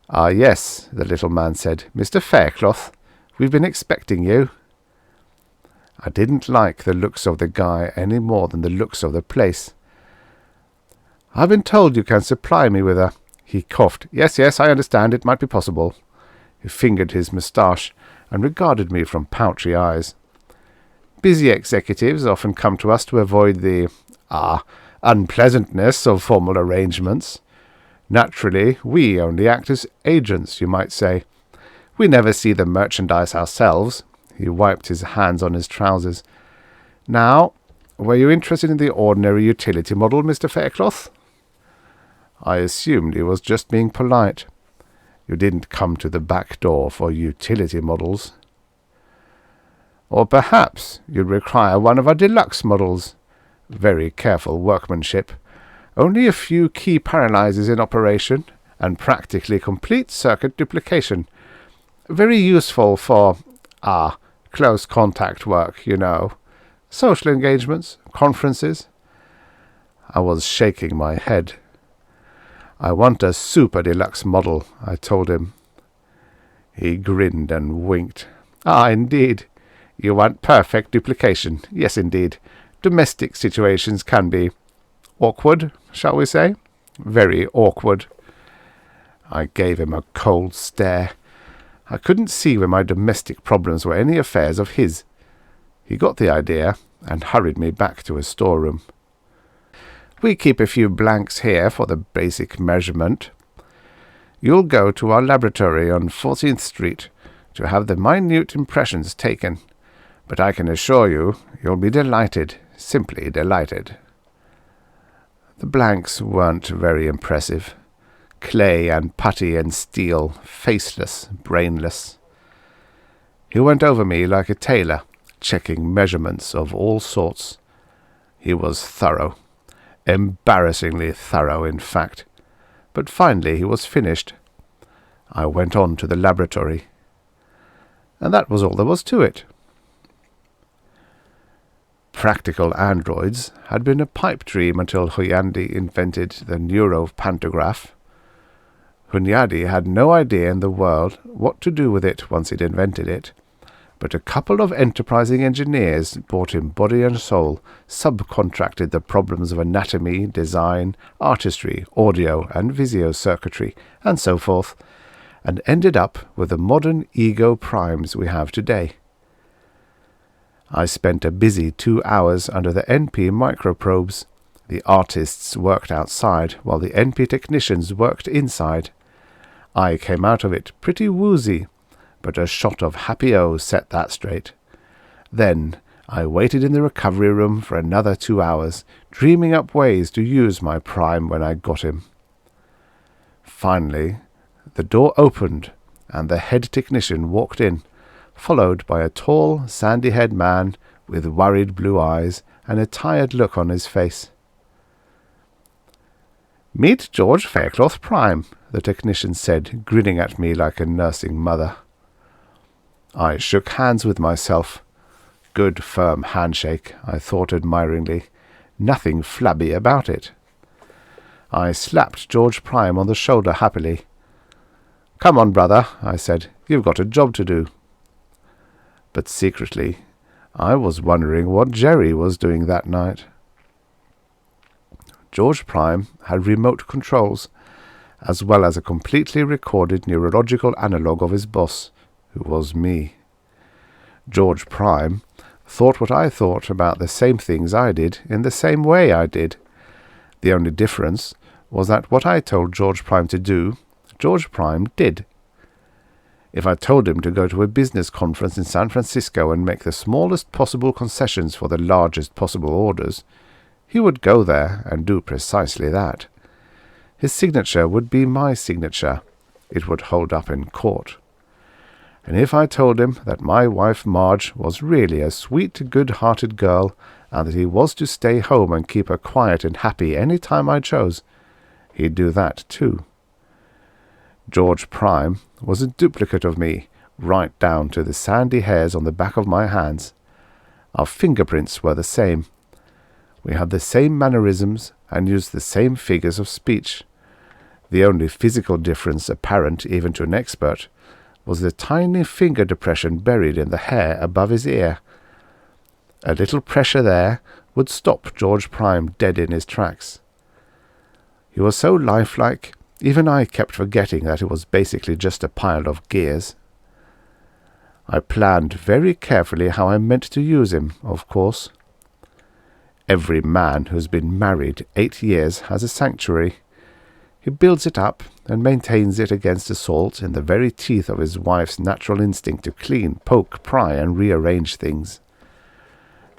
"Ah, yes," the little man said. "Mr. Faircloth, we've been expecting you." I didn't like the looks of the guy any more than the looks of the place. "I've been told you can supply me with a—" He coughed. Yes, I understand. It might be possible." He fingered his moustache and regarded me from pouchy eyes. "Busy executives often come to us to avoid the unpleasantness of formal arrangements. Naturally, we only act as agents, you might say. We never see the merchandise ourselves." He wiped his hands on his trousers. "Now, were you interested in the ordinary utility model, Mr. Faircloth?" I assumed he was just being polite. You didn't come to the back door for utility models. "Or perhaps you'd require one of our deluxe models. Very careful workmanship. Only a few key paralyzers in operation, and practically complete circuit duplication. Very useful for, close contact work, you know. Social engagements, conferences." I was shaking my head. "I want a super deluxe model," I told him. He grinned and winked. "Ah, indeed. You want perfect duplication. Yes, indeed. Domestic situations can be awkward, shall we say? Very awkward." I gave him a cold stare. I couldn't see where my domestic problems were any affairs of his. He got the idea and hurried me back to his storeroom. "We keep a few blanks here for the basic measurement. You'll go to our laboratory on 14th Street to have the minute impressions taken, but I can assure you you'll be delighted, simply delighted." The blanks weren't very impressive. Clay and putty and steel, faceless, brainless. He went over me like a tailor, checking measurements of all sorts. He was thorough. Embarrassingly thorough, in fact. But finally he was finished. I went on to the laboratory. And that was all there was to it. Practical androids had been a pipe dream until Hunyadi invented the neuropantograph. Hunyadi had no idea in the world what to do with it once he'd invented it, but a couple of enterprising engineers bought him body and soul, subcontracted the problems of anatomy, design, artistry, audio and visio circuitry, and so forth, and ended up with the modern ego primes we have today. I spent a busy 2 hours under the NP microprobes. The artists worked outside, while the NP technicians worked inside. I came out of it pretty woozy, but a shot of Happy-O set that straight. Then I waited in the recovery room for another 2 hours, dreaming up ways to use my prime when I got him. Finally, the door opened, and the head technician walked in, followed by a tall, sandy-haired man with worried blue eyes and a tired look on his face. "Meet George Faircloth Prime," the technician said, grinning at me like a nursing mother. I shook hands with myself. Good firm handshake, I thought admiringly. Nothing flabby about it. I slapped George Prime on the shoulder happily. "Come on, brother," I said. "You've got a job to do." But secretly, I was wondering what Jerry was doing that night. George Prime had remote controls, as well as a completely recorded neurological analogue of his boss, who was me. George Prime thought what I thought about the same things I did in the same way I did. The only difference was that what I told George Prime to do, George Prime did. If I told him to go to a business conference in San Francisco and make the smallest possible concessions for the largest possible orders, he would go there and do precisely that. His signature would be my signature. It would hold up in court. And if I told him that my wife Marge was really a sweet, good-hearted girl, and that he was to stay home and keep her quiet and happy any time I chose, he'd do that too. George Prime was a duplicate of me, right down to the sandy hairs on the back of my hands. Our fingerprints were the same. We had the same mannerisms and used the same figures of speech. The only physical difference apparent even to an expert was the tiny finger depression buried in the hair above his ear. A little pressure there would stop George Prime dead in his tracks. He was so lifelike, even I kept forgetting that it was basically just a pile of gears. I planned very carefully how I meant to use him, of course. Every man who's been married 8 years has a sanctuary. He builds it up and maintains it against assault in the very teeth of his wife's natural instinct to clean, poke, pry, and rearrange things.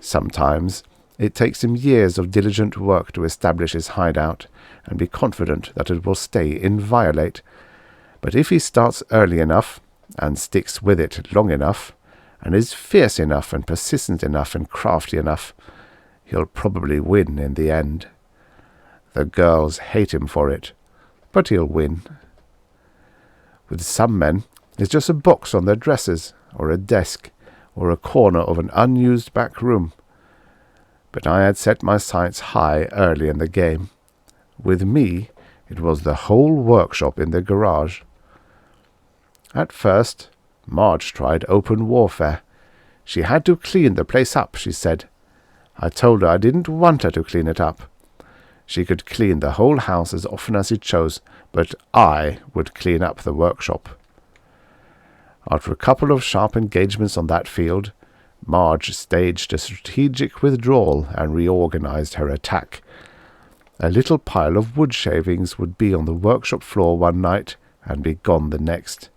Sometimes it takes him years of diligent work to establish his hideout and be confident that it will stay inviolate. But if he starts early enough, and sticks with it long enough, and is fierce enough and persistent enough and crafty enough, he'll probably win in the end. The girls hate him for it, but he'll win. With some men, it's just a box on their dressers, or a desk, or a corner of an unused back room. But I had set my sights high early in the game. With me, it was the whole workshop in the garage. At first, Marge tried open warfare. She had to clean the place up, she said. I told her I didn't want her to clean it up. She could clean the whole house as often as she chose, but I would clean up the workshop. After a couple of sharp engagements on that field, Marge staged a strategic withdrawal and reorganized her attack. A little pile of wood shavings would be on the workshop floor one night and be gone the next.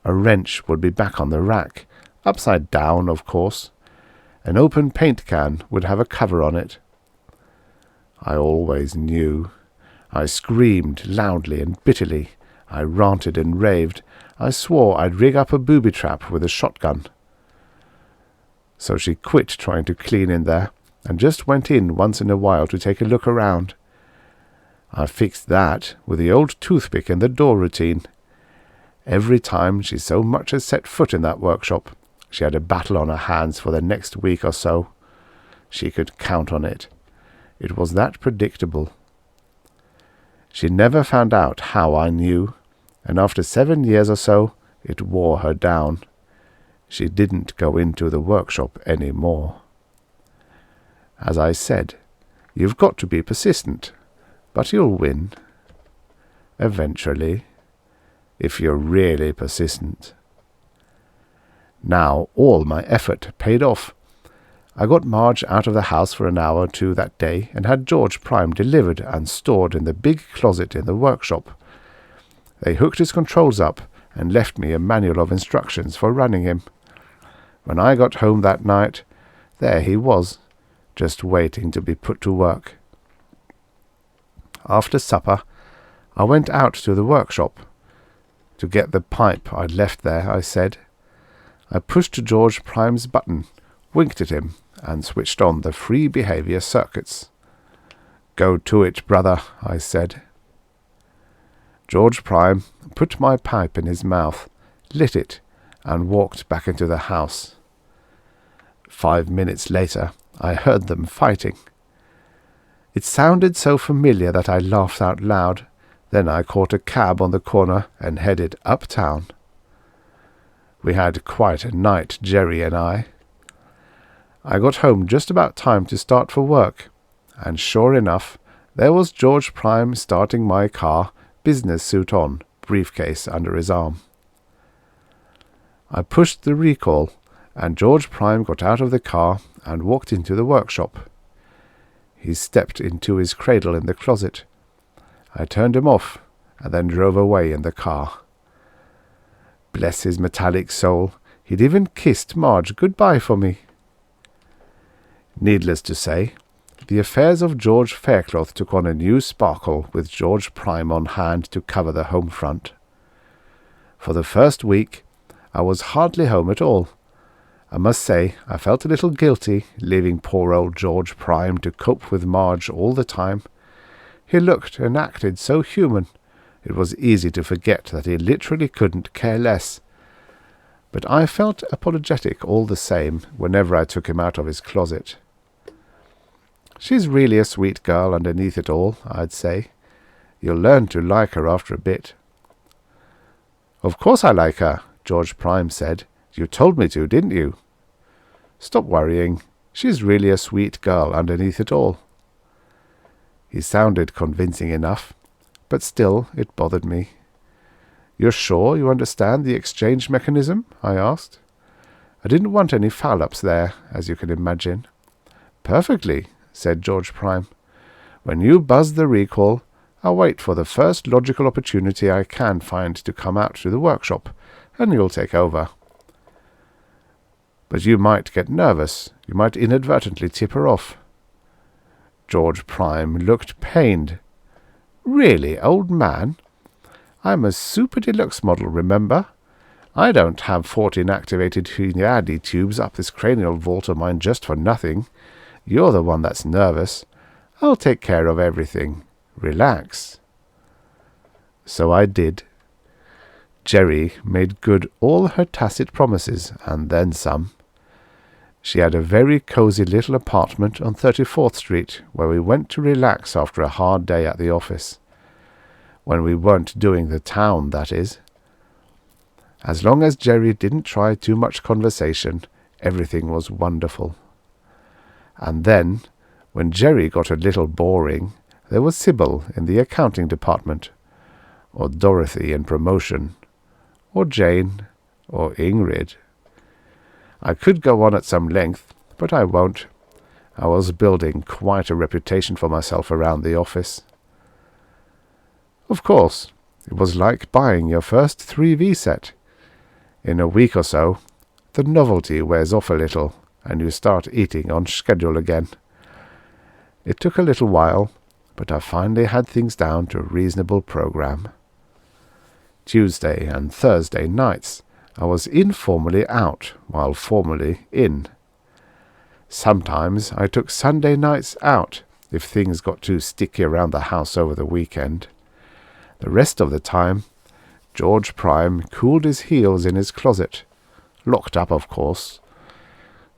A wrench would be back on the rack, upside down, of course. An open paint can would have a cover on it. I always knew. I screamed loudly and bitterly. I ranted and raved. I swore I'd rig up a booby trap with a shotgun. So she quit trying to clean in there and just went in once in a while to take a look around. I fixed that with the old toothpick and the door routine. Every time she so much as set foot in that workshop, she had a battle on her hands for the next week or so. She could count on it. It was that predictable. She never found out how I knew, and after 7 years or so, it wore her down. She didn't go into the workshop any more. As I said, you've got to be persistent, but you'll win. Eventually, if you're really persistent. Now all my effort paid off. I got Marge out of the house for an hour or two that day and had George Prime delivered and stored in the big closet in the workshop. They hooked his controls up and left me a manual of instructions for running him. When I got home that night, there he was, just waiting to be put to work. After supper, I went out to the workshop. To get the pipe I'd left there, I said. I pushed George Prime's button, winked at him, and switched on the free behavior circuits. "Go to it, brother," I said. George Prime put my pipe in his mouth, lit it, and walked back into the house. 5 minutes later, I heard them fighting. It sounded so familiar that I laughed out loud. Then I caught a cab on the corner and headed uptown. We had quite a night, Jerry and I. I got home just about time to start for work, and sure enough, there was George Prime starting my car, business suit on, briefcase under his arm. I pushed the recall, and George Prime got out of the car and walked into the workshop. He stepped into his cradle in the closet. I turned him off, and then drove away in the car. Bless his metallic soul, he'd even kissed Marge goodbye for me. Needless to say, the affairs of George Faircloth took on a new sparkle with George Prime on hand to cover the home front. For the first week, I was hardly home at all. I must say I felt a little guilty, leaving poor old George Prime to cope with Marge all the time. He looked and acted so human, it was easy to forget that he literally couldn't care less. But I felt apologetic all the same whenever I took him out of his closet. She's really a sweet girl underneath it all, I'd say. You'll learn to like her after a bit. Of course I like her, George Prime said. You told me to, didn't you? Stop worrying. She's really a sweet girl underneath it all. He sounded convincing enough, but still it bothered me. You're sure you understand the exchange mechanism? I asked. I didn't want any foul-ups there, as you can imagine. Perfectly, said George Prime. When you buzz the recall, I'll wait for the first logical opportunity I can find to come out to the workshop, and you'll take over. But you might get nervous. You might inadvertently tip her off. George Prime looked pained. Really, old man? I'm a super deluxe model, remember? I don't have 14 activated Hunyadi tubes up this cranial vault of mine just for nothing. You're the one that's nervous. I'll take care of everything. Relax. So I did. Jerry made good all her tacit promises, and then some. She had a very cosy little apartment on 34th Street where we went to relax after a hard day at the office. When we weren't doing the town, that is. As long as Jerry didn't try too much conversation, everything was wonderful. And then, when Jerry got a little boring, there was Sybil in the accounting department, or Dorothy in promotion, or Jane, or Ingrid. I could go on at some length, but I won't. I was building quite a reputation for myself around the office. Of course, it was like buying your first 3V set. In a week or so, the novelty wears off a little, and you start eating on schedule again. It took a little while, but I finally had things down to a reasonable program. Tuesday and Thursday nights, I was informally out, while formally in. Sometimes I took Sunday nights out, if things got too sticky around the house over the weekend. The rest of the time, George Prime cooled his heels in his closet. Locked up, of course.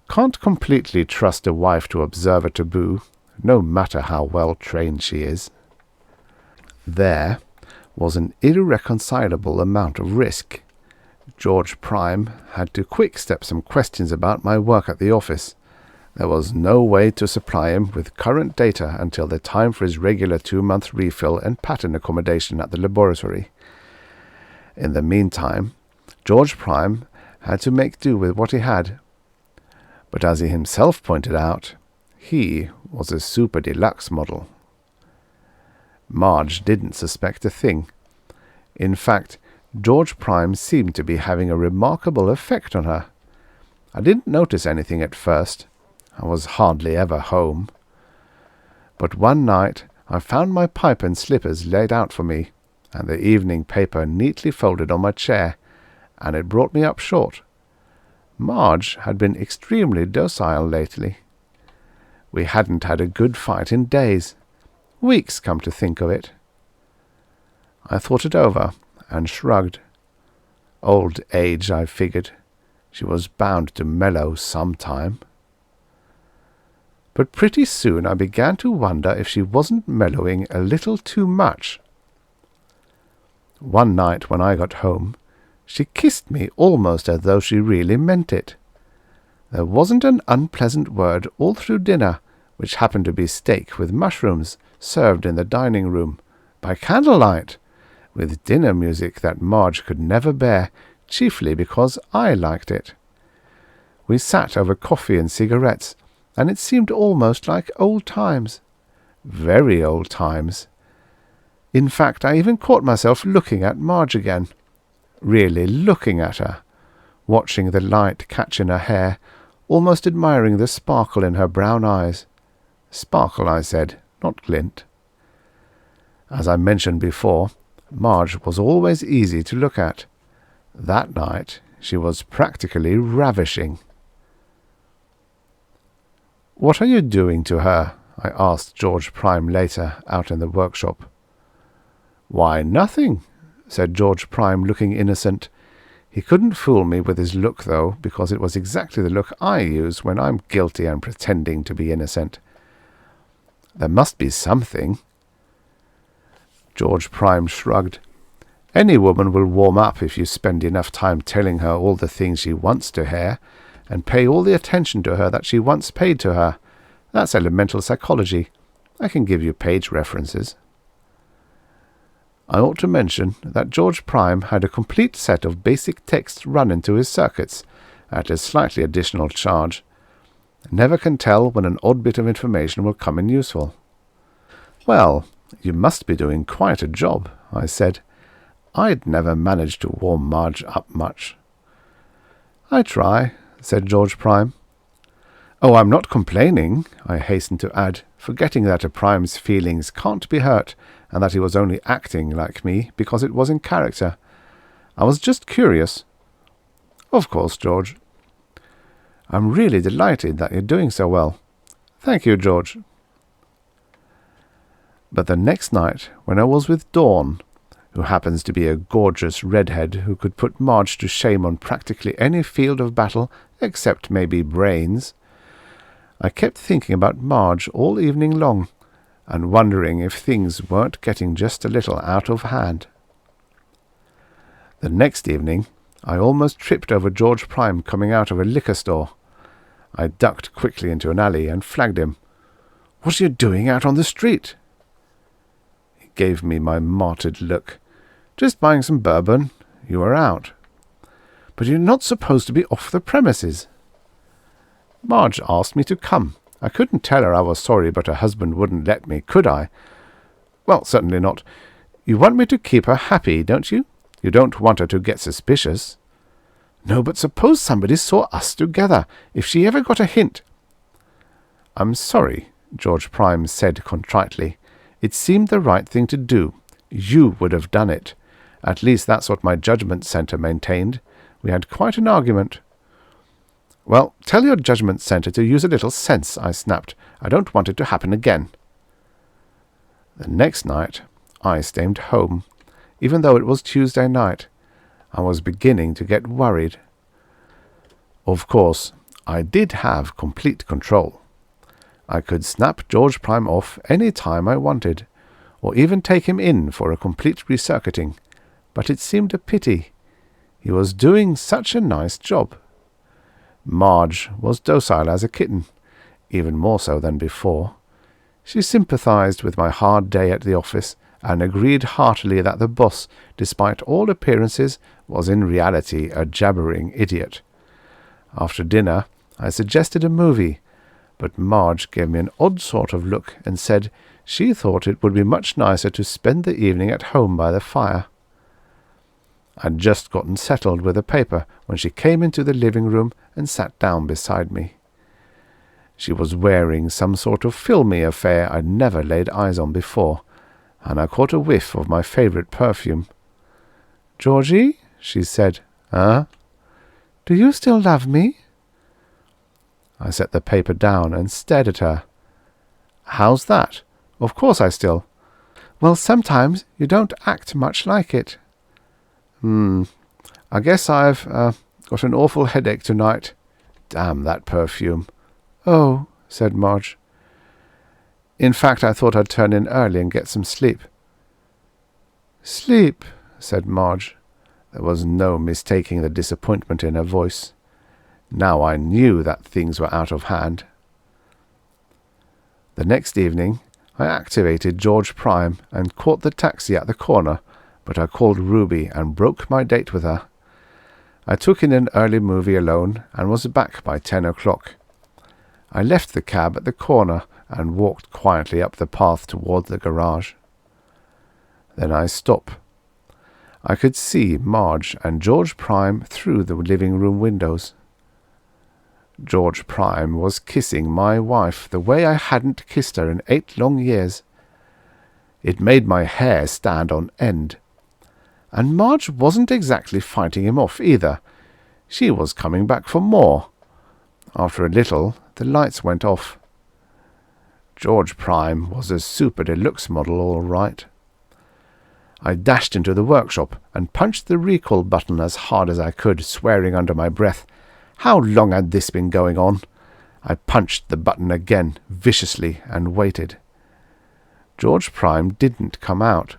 Can't completely trust a wife to observe a taboo, no matter how well trained she is. There was an irreconcilable amount of risk. George Prime had to quick-step some questions about my work at the office. There was no way to supply him with current data until the time for his regular 2-month refill and pattern accommodation at the laboratory. In the meantime, George Prime had to make do with what he had. But as he himself pointed out, he was a super deluxe model. Marge didn't suspect a thing. In fact, George Prime seemed to be having a remarkable effect on her. I didn't notice anything at first. I was hardly ever home. But one night I found my pipe and slippers laid out for me, and the evening paper neatly folded on my chair, and it brought me up short. Marge had been extremely docile lately. We hadn't had a good fight in days. Weeks, come to think of it. I thought it over and shrugged. Old age, I figured. She was bound to mellow sometime. But pretty soon I began to wonder if she wasn't mellowing a little too much. One night when I got home, she kissed me almost as though she really meant it. There wasn't an unpleasant word all through dinner, which happened to be steak with mushrooms served in the dining room, by candlelight, with dinner music that Marge could never bear, chiefly because I liked it. We sat over coffee and cigarettes, and it seemed almost like old times. Very old times. In fact, I even caught myself looking at Marge again. Really looking at her, watching the light catch in her hair, almost admiring the sparkle in her brown eyes. Sparkle, I said, not glint. As I mentioned before, Marge was always easy to look at. That night she was practically ravishing. "What are you doing to her?" I asked George Prime later, out in the workshop. "Why, nothing," said George Prime, looking innocent. He couldn't fool me with his look, though, because it was exactly the look I use when I'm guilty and pretending to be innocent. "There must be something." George Prime shrugged. "Any woman will warm up if you spend enough time telling her all the things she wants to hear, and pay all the attention to her that she once paid to her. That's elemental psychology. I can give you page references." I ought to mention that George Prime had a complete set of basic texts run into his circuits, at a slightly additional charge. Never can tell when an odd bit of information will come in useful. "Well, you must be doing quite a job," I said. I'd never managed to warm Marge up much. "I try," said George Prime. "Oh, I'm not complaining," I hastened to add, forgetting that a Prime's feelings can't be hurt, and that he was only acting like me because it was in character. "I was just curious." "Of course, George." "I'm really delighted that you're doing so well." "Thank you, George." But the next night, when I was with Dawn, who happens to be a gorgeous redhead who could put Marge to shame on practically any field of battle except maybe brains. I kept thinking about Marge all evening long, and wondering if things weren't getting just a little out of hand. The next evening, I almost tripped over George Prime coming out of a liquor store. I ducked quickly into an alley and flagged him. "What are you doing out on the street?" He gave me my martyred look. "Just buying some bourbon. You are out." "But you're not supposed to be off the premises." "Marge asked me to come. I couldn't tell her I was sorry, but her husband wouldn't let me, could I?" "Well, certainly not. You want me to keep her happy, don't you? You don't want her to get suspicious." "No, but suppose somebody saw us together. If she ever got a hint—" "I'm sorry," George Prime said contritely. "It seemed the right thing to do. You would have done it. At least that's what my judgment centre maintained. We had quite an argument." "Well, tell your judgment centre to use a little sense," I snapped. "I don't want it to happen again." The next night I stayed home, even though it was Tuesday night. I was beginning to get worried. Of course, I did have complete control. I could snap George Prime off any time I wanted, or even take him in for a complete recircuiting, but it seemed a pity. He was doing such a nice job. Marge was docile as a kitten, even more so than before. She sympathized with my hard day at the office, and agreed heartily that the boss, despite all appearances, was in reality a jabbering idiot. After dinner, I suggested a movie, but Marge gave me an odd sort of look and said she thought it would be much nicer to spend the evening at home by the fire. I'd just gotten settled with a paper when she came into the living room and sat down beside me. She was wearing some sort of filmy affair I'd never laid eyes on before, and I caught a whiff of my favourite perfume. "Georgie," she said. "Huh? Do you still love me?" I set the paper down and stared at her. "How's that? Of course I still—" "Well, sometimes you don't act much like it." I guess I've got an awful headache tonight. Damn that perfume." "Oh," said Marge. "In fact, I thought I'd turn in early and get some sleep." "Sleep," said Marge. There was no mistaking the disappointment in her voice. Now I knew that things were out of hand. The next evening, I activated George Prime and caught the taxi at the corner, but I called Ruby and broke my date with her. I took in an early movie alone and was back by 10 o'clock. I left the cab at the corner and walked quietly up the path toward the garage. Then I stopped. I could see Marge and George Prime through the living room windows. George Prime was kissing my wife the way I hadn't kissed her in 8 long years. It made my hair stand on end. And Marge wasn't exactly fighting him off either. She was coming back for more. After a little, the lights went off. George Prime was a super deluxe model, all right. I dashed into the workshop and punched the recall button as hard as I could, swearing under my breath. How long had this been going on? I punched the button again, viciously, and waited. George Prime didn't come out.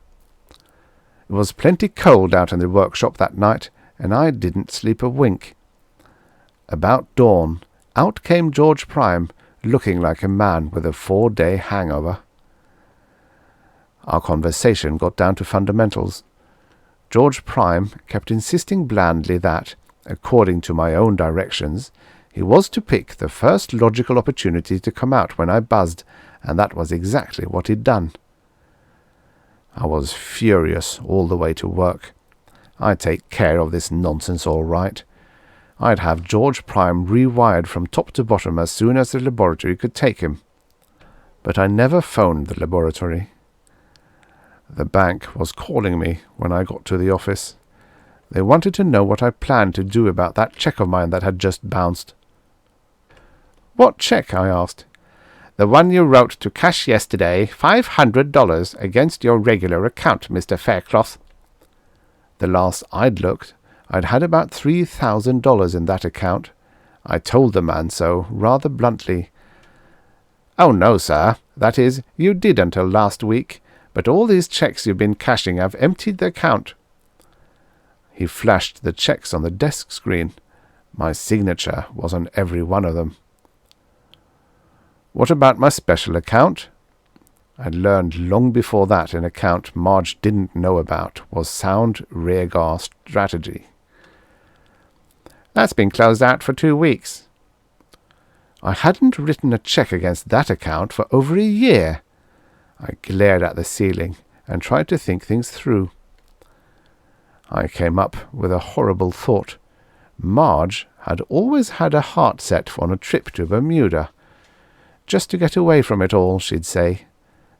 It was plenty cold out in the workshop that night, and I didn't sleep a wink. About dawn, out came George Prime, looking like a man with a 4-day hangover. Our conversation got down to fundamentals. George Prime kept insisting blandly that, according to my own directions, he was to pick the first logical opportunity to come out when I buzzed, and that was exactly what he'd done. I was furious all the way to work. I'd take care of this nonsense all right. I'd have George Prime rewired from top to bottom as soon as the laboratory could take him. But I never phoned the laboratory. The bank was calling me when I got to the office. They wanted to know what I planned to do about that check of mine that had just bounced. "What check?" I asked. "The one you wrote to cash yesterday, $500 against your regular account, Mr. Faircloth." The last I'd looked, I'd had about $3,000 in that account. I told the man so, rather bluntly. "Oh, no, sir. That is, you did until last week, but all these checks you've been cashing have emptied the account." He flashed the checks on the desk screen. My signature was on every one of them. "What about my special account?" I'd learned long before that an account Marge didn't know about was sound rearguard strategy. "That's been closed out for 2 weeks. I hadn't written a check against that account for over a year. I glared at the ceiling and tried to think things through. I came up with a horrible thought. Marge had always had a heart set on a trip to Bermuda. Just to get away from it all, she'd say.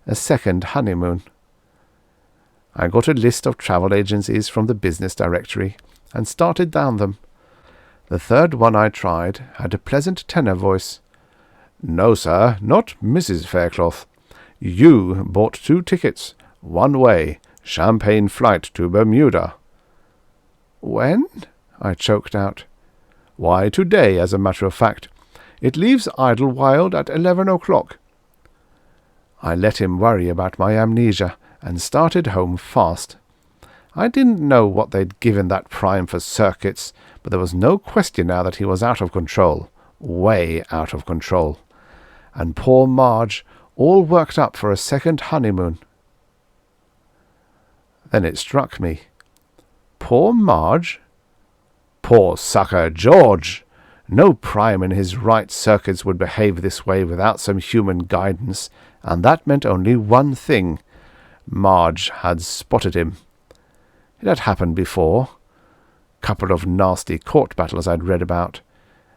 A second honeymoon. I got a list of travel agencies from the business directory and started down them. The third one I tried had a pleasant tenor voice. "No, sir, not Mrs. Faircloth. You bought 2 tickets, one way, champagne flight to Bermuda." "When?" I choked out. "Why, today, as a matter of fact. It leaves Idlewild at 11 o'clock. I let him worry about my amnesia and started home fast. I didn't know what they'd given that prime for circuits, but there was no question now that he was out of control, way out of control. And poor Marge, all worked up for a second honeymoon. Then it struck me. Poor Marge? Poor sucker George! No prime in his right circuits would behave this way without some human guidance, and that meant only one thing. Marge had spotted him. It had happened before. Couple of nasty court battles I'd read about,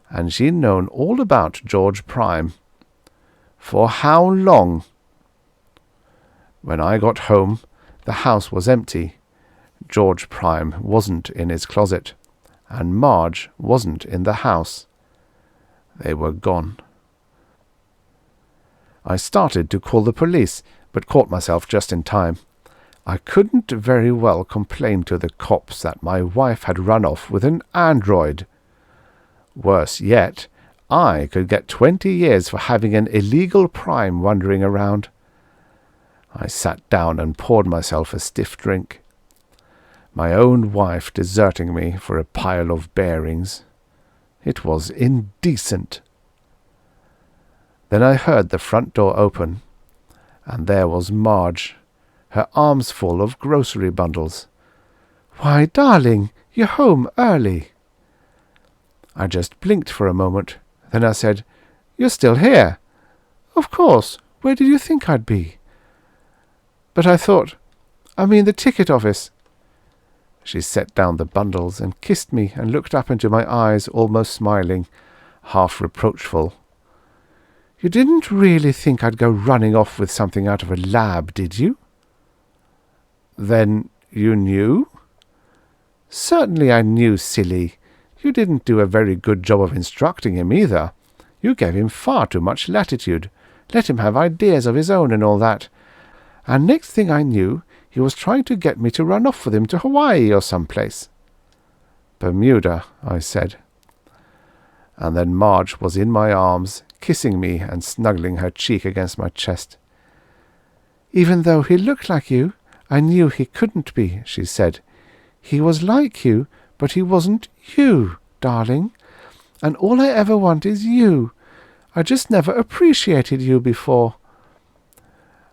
and she'd known all about George Prime. For how long? When I got home, the house was empty. George Prime wasn't in his closet, and Marge wasn't in the house. They were gone. I started to call the police, but caught myself just in time. I couldn't very well complain to the cops that my wife had run off with an android. Worse yet, I could get 20 years for having an illegal prime wandering around. I sat down and poured myself a stiff drink. My own wife deserting me for a pile of bearings. It was indecent. Then I heard the front door open, and there was Marge, her arms full of grocery bundles. "Why, darling, you're home early." I just blinked for a moment. Then I said, "You're still here?" "Of course. Where did you think I'd be?" "But I thought, I mean the ticket office." She set down the bundles and kissed me and looked up into my eyes, almost smiling, half reproachful. "You didn't really think I'd go running off with something out of a lab, did you?" "Then you knew?" "Certainly I knew, silly. You didn't do a very good job of instructing him either. You gave him far too much latitude, let him have ideas of his own and all that. And next thing I knew, he was trying to get me to run off with him to Hawaii or someplace." "Bermuda," I said. And then Marge was in my arms, kissing me and snuggling her cheek against my chest. "Even though he looked like you, I knew he couldn't be," she said. "He was like you, but he wasn't you, darling. And all I ever want is you. I just never appreciated you before."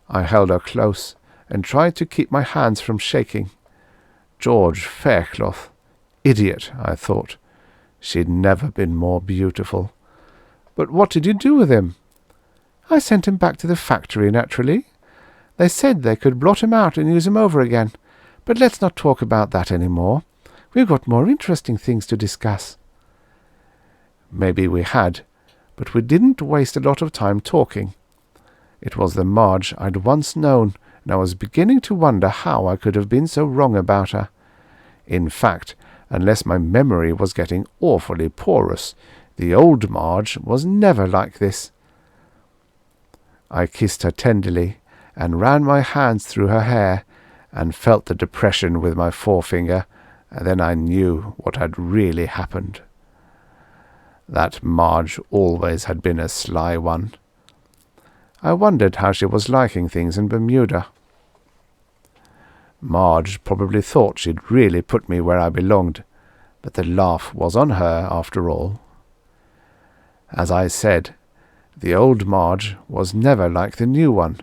I held her close and tried to keep my hands from shaking. George Faircloth. Idiot, I thought. She'd never been more beautiful. "But what did you do with him?" "I sent him back to the factory, naturally. They said they could blot him out and use him over again. But let's not talk about that any more. We've got more interesting things to discuss." Maybe we had, but we didn't waste a lot of time talking. It was the Marge I'd once known, and I was beginning to wonder how I could have been so wrong about her. In fact, unless my memory was getting awfully porous, the old Marge was never like this. I kissed her tenderly, and ran my hands through her hair, and felt the depression with my forefinger and then I knew what had really happened. That Marge always had been a sly one. I wondered how she was liking things in Bermuda. Marge probably thought she'd really put me where I belonged, but the laugh was on her after all. As I said, the old Marge was never like the new one.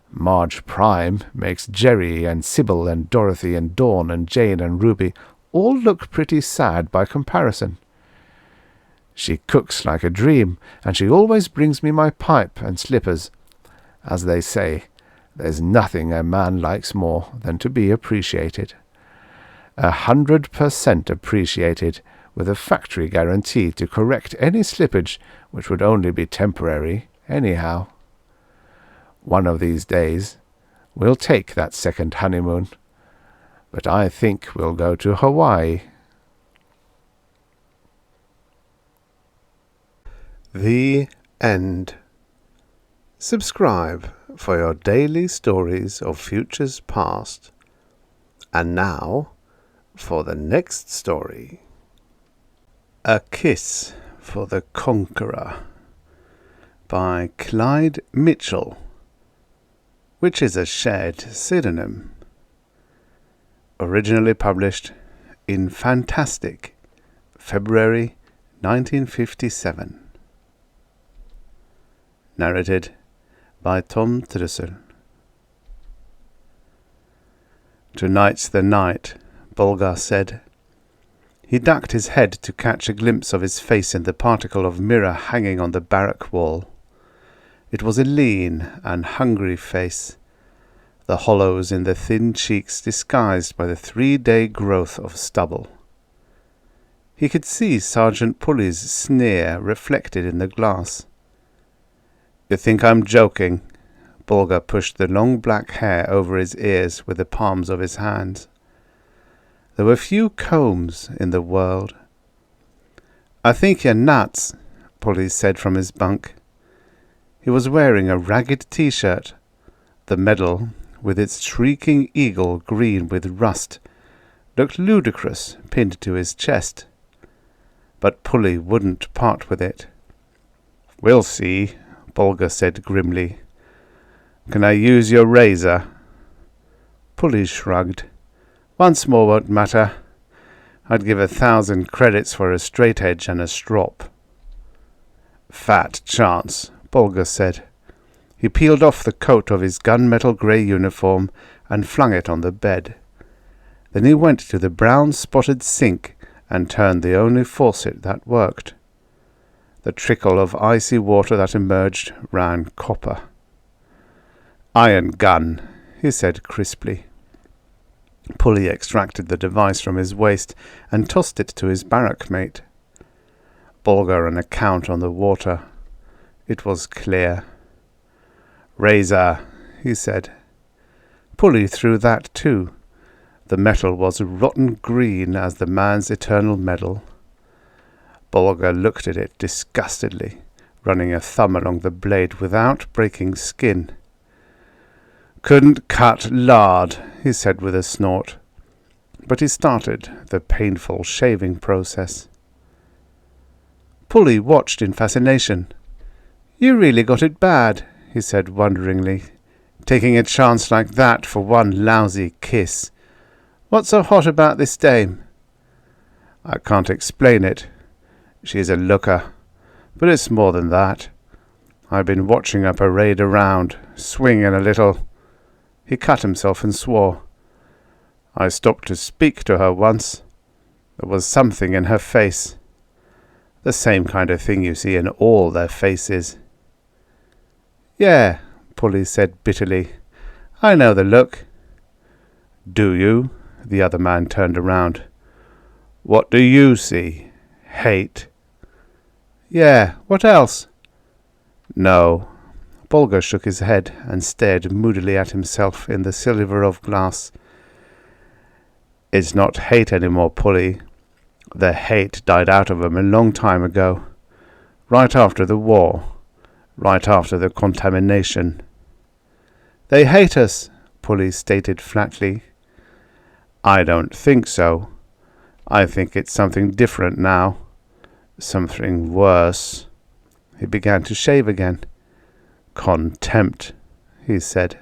Marge Prime makes Jerry and Sybil and Dorothy and Dawn and Jane and Ruby all look pretty sad by comparison. She cooks like a dream, and she always brings me my pipe and slippers. As they say, there's nothing a man likes more than to be appreciated. 100% appreciated, with a factory guarantee to correct any slippage, which would only be temporary, anyhow. One of these days, we'll take that second honeymoon, but I think we'll go to Hawaii. The end. Subscribe for your daily stories of futures past. And now, for the next story. A Kiss for the Conqueror by Clyde Mitchell, which is a shared pseudonym. Originally published in Fantastic, February 1957. Narrated by Tom Trussel. "Tonight's the night," Bulgar said. He ducked his head to catch a glimpse of his face in the particle of mirror hanging on the barrack wall. It was a lean and hungry face, the hollows in the thin cheeks disguised by the 3-day growth of stubble. He could see Sergeant Pulley's sneer reflected in the glass. "You think I'm joking?" Bulgar pushed the long black hair over his ears with the palms of his hands. There were few combs in the world. "I think you're nuts," Pulley said from his bunk. He was wearing a ragged T-shirt. The medal, with its shrieking eagle green with rust, looked ludicrous pinned to his chest. But Pulley wouldn't part with it. "We'll see," Bulgar said grimly. "Can I use your razor?" Pulley shrugged. "Once more won't matter. I'd give 1,000 credits for a straight edge and a strop." "Fat chance," Bulgar said. He peeled off the coat of his gunmetal grey uniform and flung it on the bed. Then he went to the brown-spotted sink and turned the only faucet that worked. The trickle of icy water that emerged ran copper. "Iron gun," he said crisply. Pulley extracted the device from his waist and tossed it to his barrack mate. Bulgar an account on the water. It was clear. "Razor," he said. Pulley threw that too. The metal was rotten green as the man's eternal medal. Bulgar looked at it disgustedly, running a thumb along the blade without breaking skin. "Couldn't cut lard," he said with a snort. But he started the painful shaving process. Pulley watched in fascination. "You really got it bad," he said wonderingly, "taking a chance like that for one lousy kiss. What's so hot about this dame?" "I can't explain it. She's a looker, but it's more than that. I've been watching her parade around, swinging a little." He cut himself and swore. "I stopped to speak to her once. There was something in her face. The same kind of thing you see in all their faces." "Yeah," Pulley said bitterly. "I know the look." "Do you?" The other man turned around. "What do you see? Hate?" "Yeah, what else?" "No." Bulgar shook his head and stared moodily at himself in the silver of glass. "It's not hate anymore, Pulley. The hate died out of 'em a long time ago. Right after the war. Right after the contamination." "They hate us," Pulley stated flatly. I don't think so. I think it's something different now. Something worse. He began to shave again. Contempt, he said.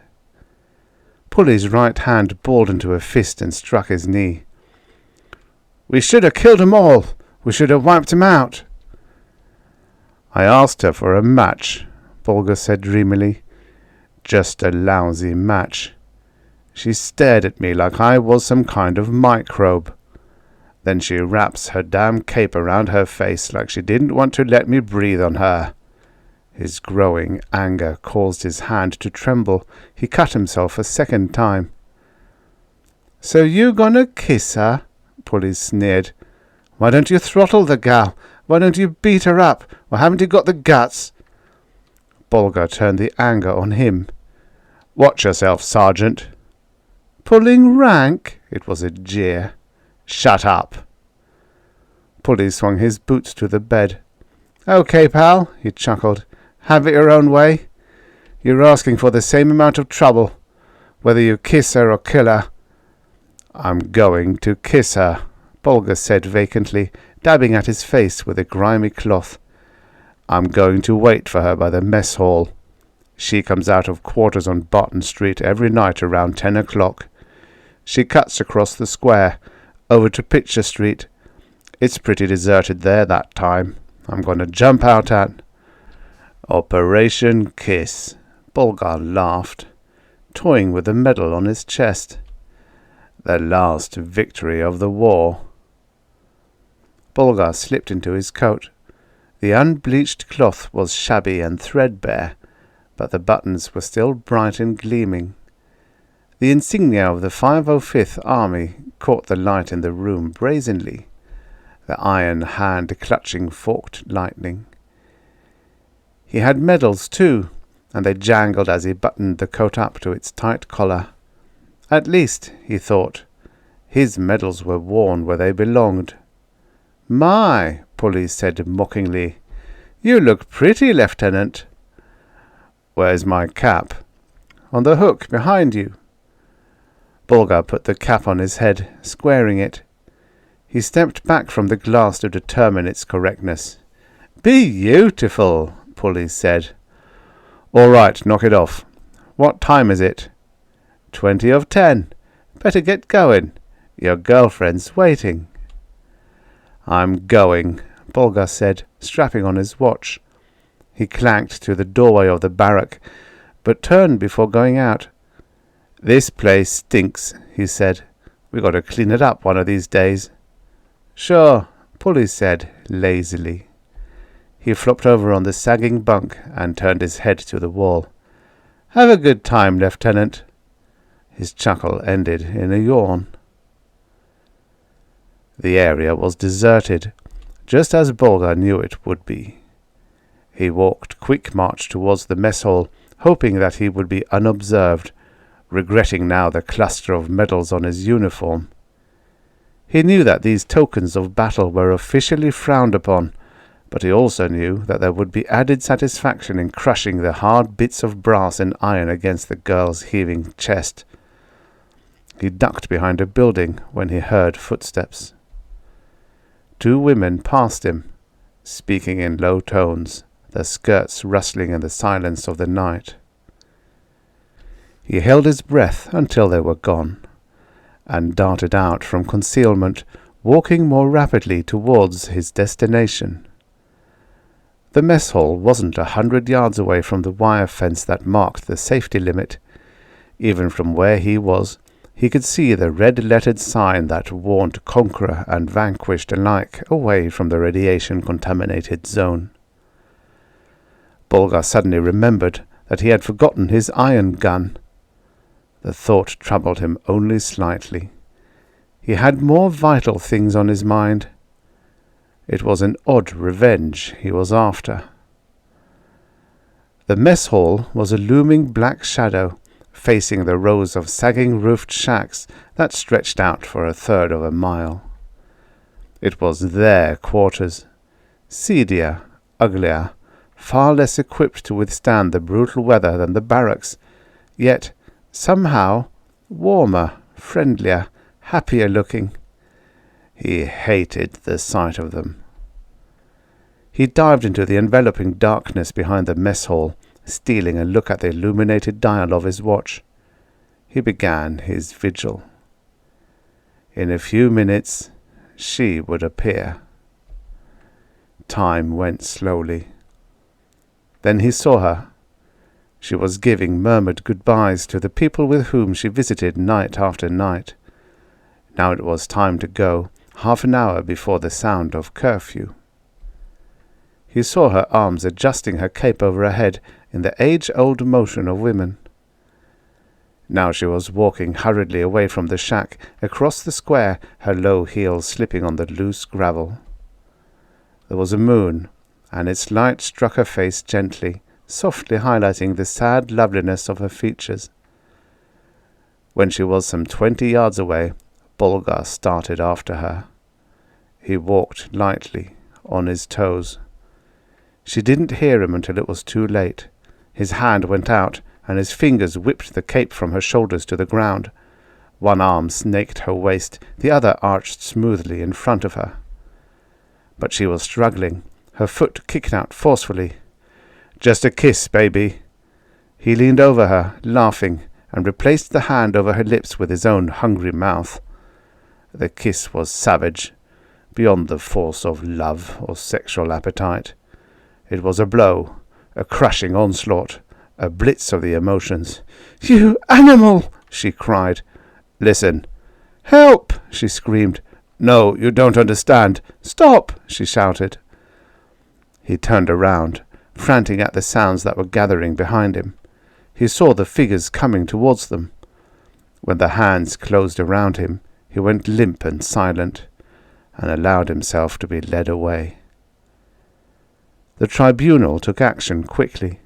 Polly's right hand balled into a fist and struck his knee. We should have killed 'em all. We should have wiped 'em out. I asked her for a match, Bolger said dreamily. Just a lousy match. She stared at me like I was some kind of microbe. Then she wraps her damn cape around her face like she didn't want to let me breathe on her. His growing anger caused his hand to tremble. He cut himself a second time. So you gonna kiss her? Polly sneered. Why don't you throttle the gal? Why don't you beat her up? Or haven't you got the guts? Bolger turned the anger on him. Watch yourself, Sergeant. Pulling rank? It was a jeer. Shut up. Polly swung his boots to the bed. Okay, pal, he chuckled. Have it your own way. You're asking for the same amount of trouble, whether you kiss her or kill her. I'm going to kiss her, Bolger said vacantly, dabbing at his face with a grimy cloth. I'm going to wait for her by the mess hall. She comes out of quarters on Barton Street every night around 10 o'clock. She cuts across the square, over to Pitcher Street. It's pretty deserted there that time. I'm going to jump out at... Operation Kiss, Bolger laughed, toying with the medal on his chest. The last victory of the war. Bolger slipped into his coat. The unbleached cloth was shabby and threadbare, but the buttons were still bright and gleaming. The insignia of the 505th Army caught the light in the room brazenly, the iron hand clutching forked lightning. He had medals too, and they jangled as he buttoned the coat up to its tight collar. At least, he thought, his medals were worn where they belonged. My, Polly said mockingly, you look pretty, Lieutenant. Where's my cap? On the hook behind you. Bolger put the cap on his head, squaring it. He stepped back from the glass to determine its correctness. Beautiful, Polly said. All right, knock it off. What time is it? 20 of 10. Better get going. Your girlfriend's waiting. I'm going, Bolger said, strapping on his watch. He clanked to the doorway of the barrack, but turned before going out. This place stinks, he said. We got to clean it up one of these days. Sure, Polly said, lazily. He flopped over on the sagging bunk and turned his head to the wall. Have a good time, Lieutenant. His chuckle ended in a yawn. The area was deserted, just as Bolger knew it would be. He walked quick march towards the mess hall, hoping that he would be unobserved, regretting now the cluster of medals on his uniform. He knew that these tokens of battle were officially frowned upon, but he also knew that there would be added satisfaction in crushing the hard bits of brass and iron against the girl's heaving chest. He ducked behind a building when he heard footsteps. 2 women passed him, speaking in low tones, their skirts rustling in the silence of the night. He held his breath until they were gone, and darted out from concealment, walking more rapidly towards his destination. The mess hall wasn't 100 yards away from the wire fence that marked the safety limit. Even from where he was, he could see the red-lettered sign that warned Conqueror and Vanquished alike away from the radiation-contaminated zone. Bolger suddenly remembered that he had forgotten his iron gun. The thought troubled him only slightly. He had more vital things on his mind. It was an odd revenge he was after. The mess hall was a looming black shadow, facing the rows of sagging-roofed shacks that stretched out for 1/3 of a mile. It was their quarters, seedier, uglier, far less equipped to withstand the brutal weather than the barracks, yet somehow warmer, friendlier, happier looking. He hated the sight of them. He dived into the enveloping darkness behind the mess hall, stealing a look at the illuminated dial of his watch. He began his vigil. In a few minutes, she would appear. Time went slowly. Then he saw her. She was giving murmured goodbyes to the people with whom she visited night after night. Now it was time to go, half an hour before the sound of curfew. He saw her arms adjusting her cape over her head in the age-old motion of women. Now she was walking hurriedly away from the shack, across the square, her low heels slipping on the loose gravel. There was a moon, and its light struck her face gently, softly highlighting the sad loveliness of her features. When she was some 20 yards away, Bolgar started after her. He walked lightly, on his toes. She didn't hear him until it was too late. His hand went out, and his fingers whipped the cape from her shoulders to the ground. One arm snaked her waist, the other arched smoothly in front of her. But she was struggling. Her foot kicked out forcefully. "Just a kiss, baby." He leaned over her, laughing, and replaced the hand over her lips with his own hungry mouth. The kiss was savage, beyond the force of love or sexual appetite. It was a blow, a crushing onslaught, a blitz of the emotions. "You animal!" she cried. "Listen." "Help!" she screamed. "No, you don't understand." "Stop!" she shouted. He turned around, frantic at the sounds that were gathering behind him. He saw the figures coming towards them. When the hands closed around him, he went limp and silent, and allowed himself to be led away. The tribunal took action quickly.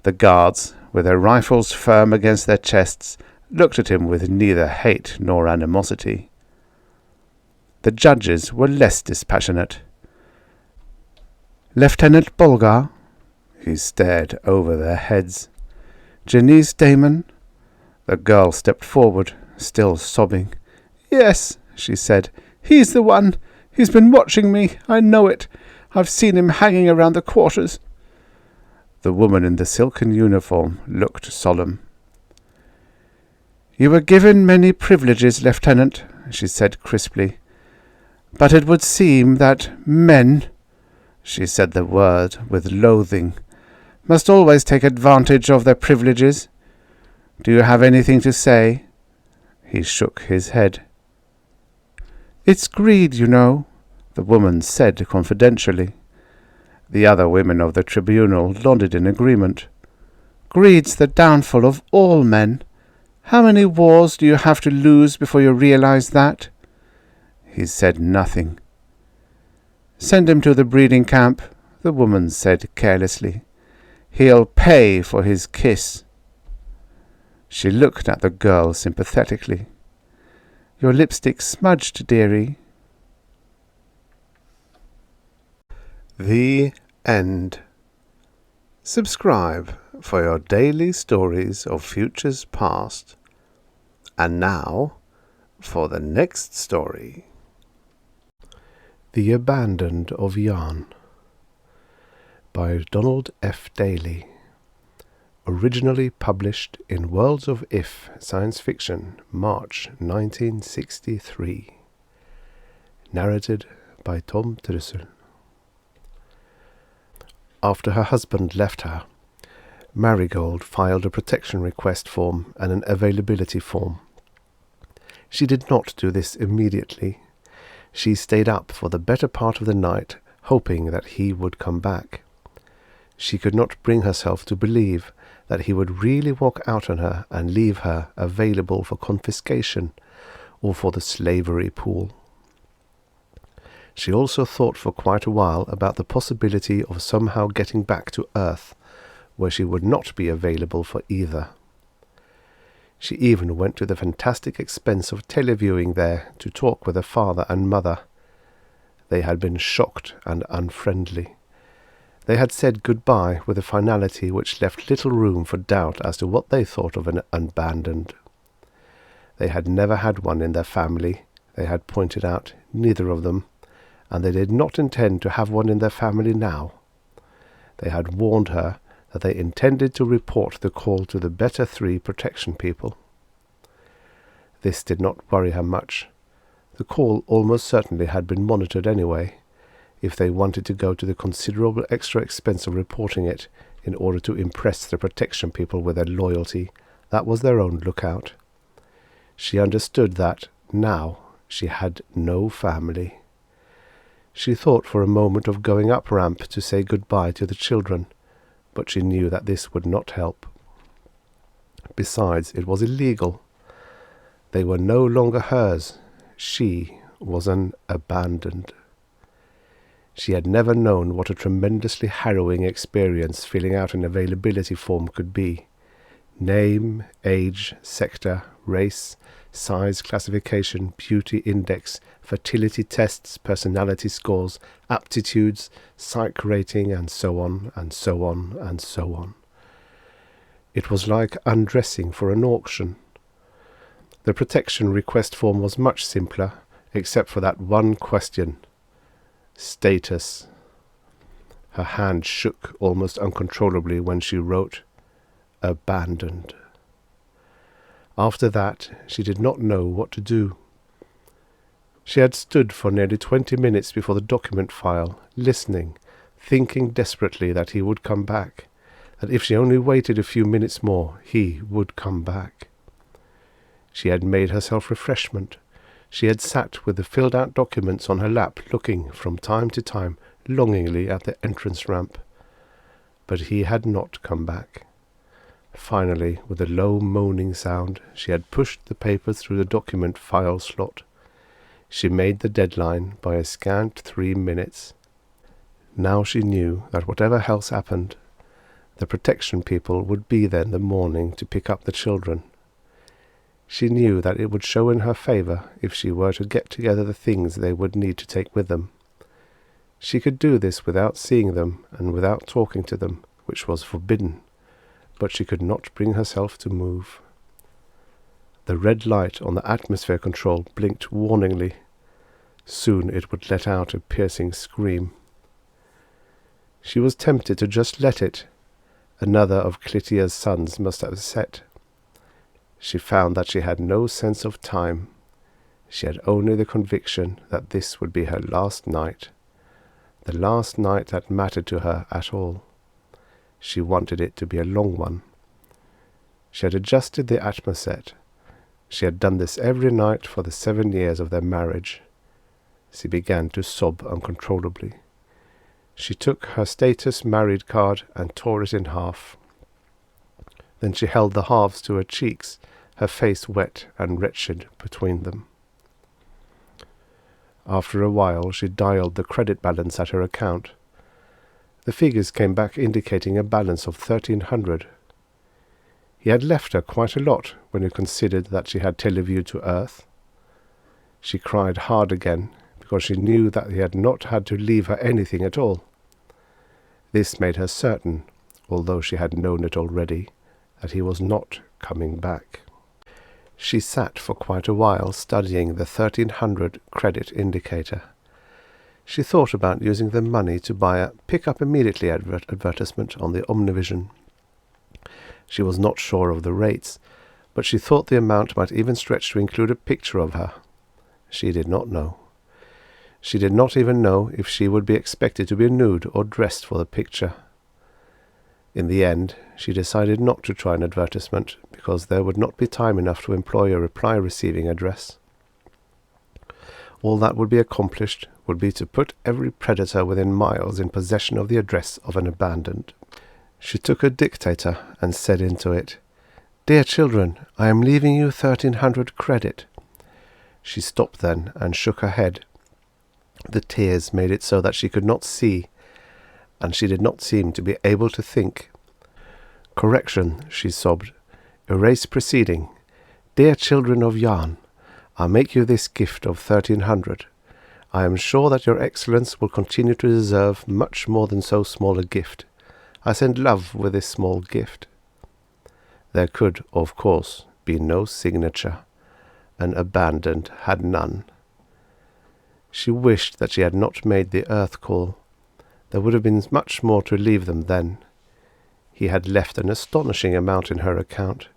The guards, with their rifles firm against their chests, looked at him with neither hate nor animosity. The judges were less dispassionate. "Lieutenant Bolgar?" He stared over their heads. "Janice Damon?" The girl stepped forward, still sobbing. "Yes," she said. "He's the one. He's been watching me. I know it. I've seen him hanging around the quarters." The woman in the silken uniform looked solemn. "You were given many privileges, Lieutenant," she said crisply. "But it would seem that men," she said the word with loathing, "must always take advantage of their privileges. Do you have anything to say?" He shook his head. "It's greed, you know," the woman said confidentially. The other women of the tribunal nodded in agreement. "Greed's the downfall of all men. How many wars do you have to lose before you realize that?" He said nothing. "Send him to the breeding camp," the woman said carelessly. "He'll pay for his kiss." She looked at the girl sympathetically. "Your lipstick's smudged, dearie." The end. Subscribe for your daily stories of futures past. And now, for the next story. The Abandoned of Yarn by Donald F. Daley. Originally published in Worlds of If Science Fiction, March 1963. Narrated by Tom Trussel. After her husband left her, Marigold filed a protection request form and an availability form. She did not do this immediately. She stayed up for the better part of the night, hoping that he would come back. She could not bring herself to believe that he would really walk out on her and leave her available for confiscation or for the slavery pool. She also thought for quite a while about the possibility of somehow getting back to Earth, where she would not be available for either. She even went to the fantastic expense of televiewing there to talk with her father and mother. They had been shocked and unfriendly. They had said goodbye with a finality which left little room for doubt as to what they thought of an abandoned. They had never had one in their family, they had pointed out, neither of them, and they did not intend to have one in their family now. They had warned her that they intended to report the call to the better 3 protection people. This did not worry her much. The call almost certainly had been monitored anyway. If they wanted to go to the considerable extra expense of reporting it in order to impress the protection people with their loyalty, that was their own lookout. She understood that, now, she had no family. She thought for a moment of going up ramp to say goodbye to the children, but she knew that this would not help. Besides, it was illegal. They were no longer hers. She was an abandoned. She had never known what a tremendously harrowing experience filling out an availability form could be. Name, age, sector, race, size classification, beauty index, fertility tests, personality scores, aptitudes, psych rating, and so on, and so on, and so on. It was like undressing for an auction. The protection request form was much simpler, except for that one question. Status. Her hand shook almost uncontrollably when she wrote, abandoned. After that, she did not know what to do. She had stood for nearly 20 minutes before the document file, listening, thinking desperately that he would come back, that if she only waited a few minutes more, he would come back. She had made herself refreshment. She had sat with the filled-out documents on her lap, looking from time to time longingly at the entrance ramp. But he had not come back. Finally, with a low moaning sound, she had pushed the paper through the document file slot. She made the deadline by a scant 3 minutes. Now she knew that whatever else happened, the protection people would be there in the morning to pick up the children. She knew that it would show in her favour if she were to get together the things they would need to take with them. She could do this without seeing them and without talking to them, which was forbidden, but she could not bring herself to move. The red light on the atmosphere control blinked warningly. Soon it would let out a piercing scream. She was tempted to just let it. Another of Clytia's suns must have set. She found that she had no sense of time. She had only the conviction that this would be her last night, the last night that mattered to her at all. She wanted it to be a long one. She had adjusted the atmoset. She had done this every night for the 7 years of their marriage. She began to sob uncontrollably. She took her status married card and tore it in half. Then she held the halves to her cheeks, her face wet and wretched between them. After a while she dialed the credit balance at her account. The figures came back indicating a balance of 1,300. He had left her quite a lot when he considered that she had televiewed to Earth. She cried hard again, because she knew that he had not had to leave her anything at all. This made her certain, although she had known it already, that he was not coming back. She sat for quite a while studying the 1,300 credit indicator. She thought about using the money to buy a pick-up-immediately advertisement on the Omnivision. She was not sure of the rates, but she thought the amount might even stretch to include a picture of her. She did not know. She did not even know if she would be expected to be nude or dressed for the picture. In the end, she decided not to try an advertisement, because there would not be time enough to employ a reply-receiving address. All that would be accomplished would be to put every predator within miles in possession of the address of an abandoned. She took a dictator and said into it, "Dear children, I am leaving you 1,300 credit." She stopped then and shook her head. The tears made it so that she could not see, and she did not seem to be able to think. "Correction," she sobbed. "Erase preceding. Dear children of Yarn, I make you this gift of 1,300. I am sure that your excellence will continue to deserve much more than so small a gift. I send love with this small gift." There could, of course, be no signature. and abandoned had none. She wished that she had not made the earth call. There would have been much more to leave them then. He had left an astonishing amount in her account.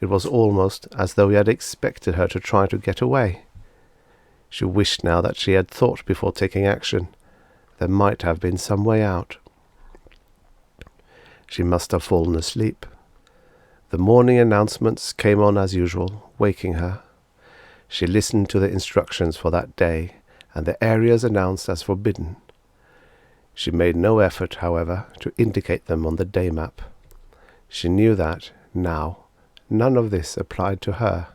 It was almost as though he had expected her to try to get away. She wished now that she had thought before taking action. There might have been some way out. She must have fallen asleep. The morning announcements came on as usual, waking her. She listened to the instructions for that day, and the areas announced as forbidden. She made no effort, however, to indicate them on the day map. She knew that, now, none of this applied to her.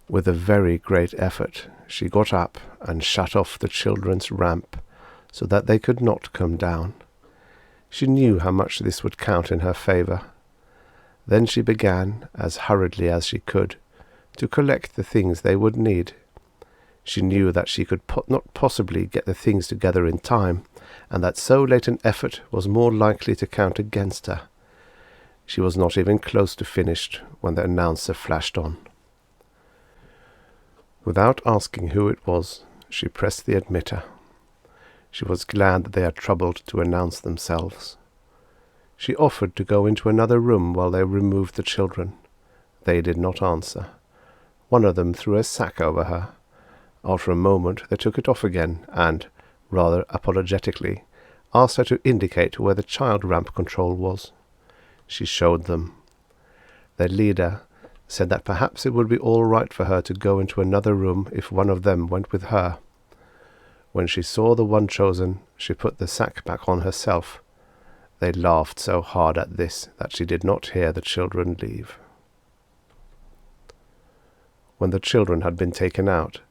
With a very great effort, she got up and shut off the children's ramp, so that they could not come down. She knew how much this would count in her favour. Then she began, as hurriedly as she could, to collect the things they would need. She knew that she could not possibly get the things together in time, and that so late an effort was more likely to count against her. She was not even close to finished when the announcer flashed on. Without asking who it was, she pressed the admitter. She was glad that they had troubled to announce themselves. She offered to go into another room while they removed the children. They did not answer. One of them threw a sack over her. After a moment they took it off again and, rather apologetically, asked her to indicate where the child ramp control was. She showed them. Their leader said that perhaps it would be all right for her to go into another room if one of them went with her. When she saw the one chosen, she put the sack back on herself. They laughed so hard at this that she did not hear the children leave. When the children had been taken out,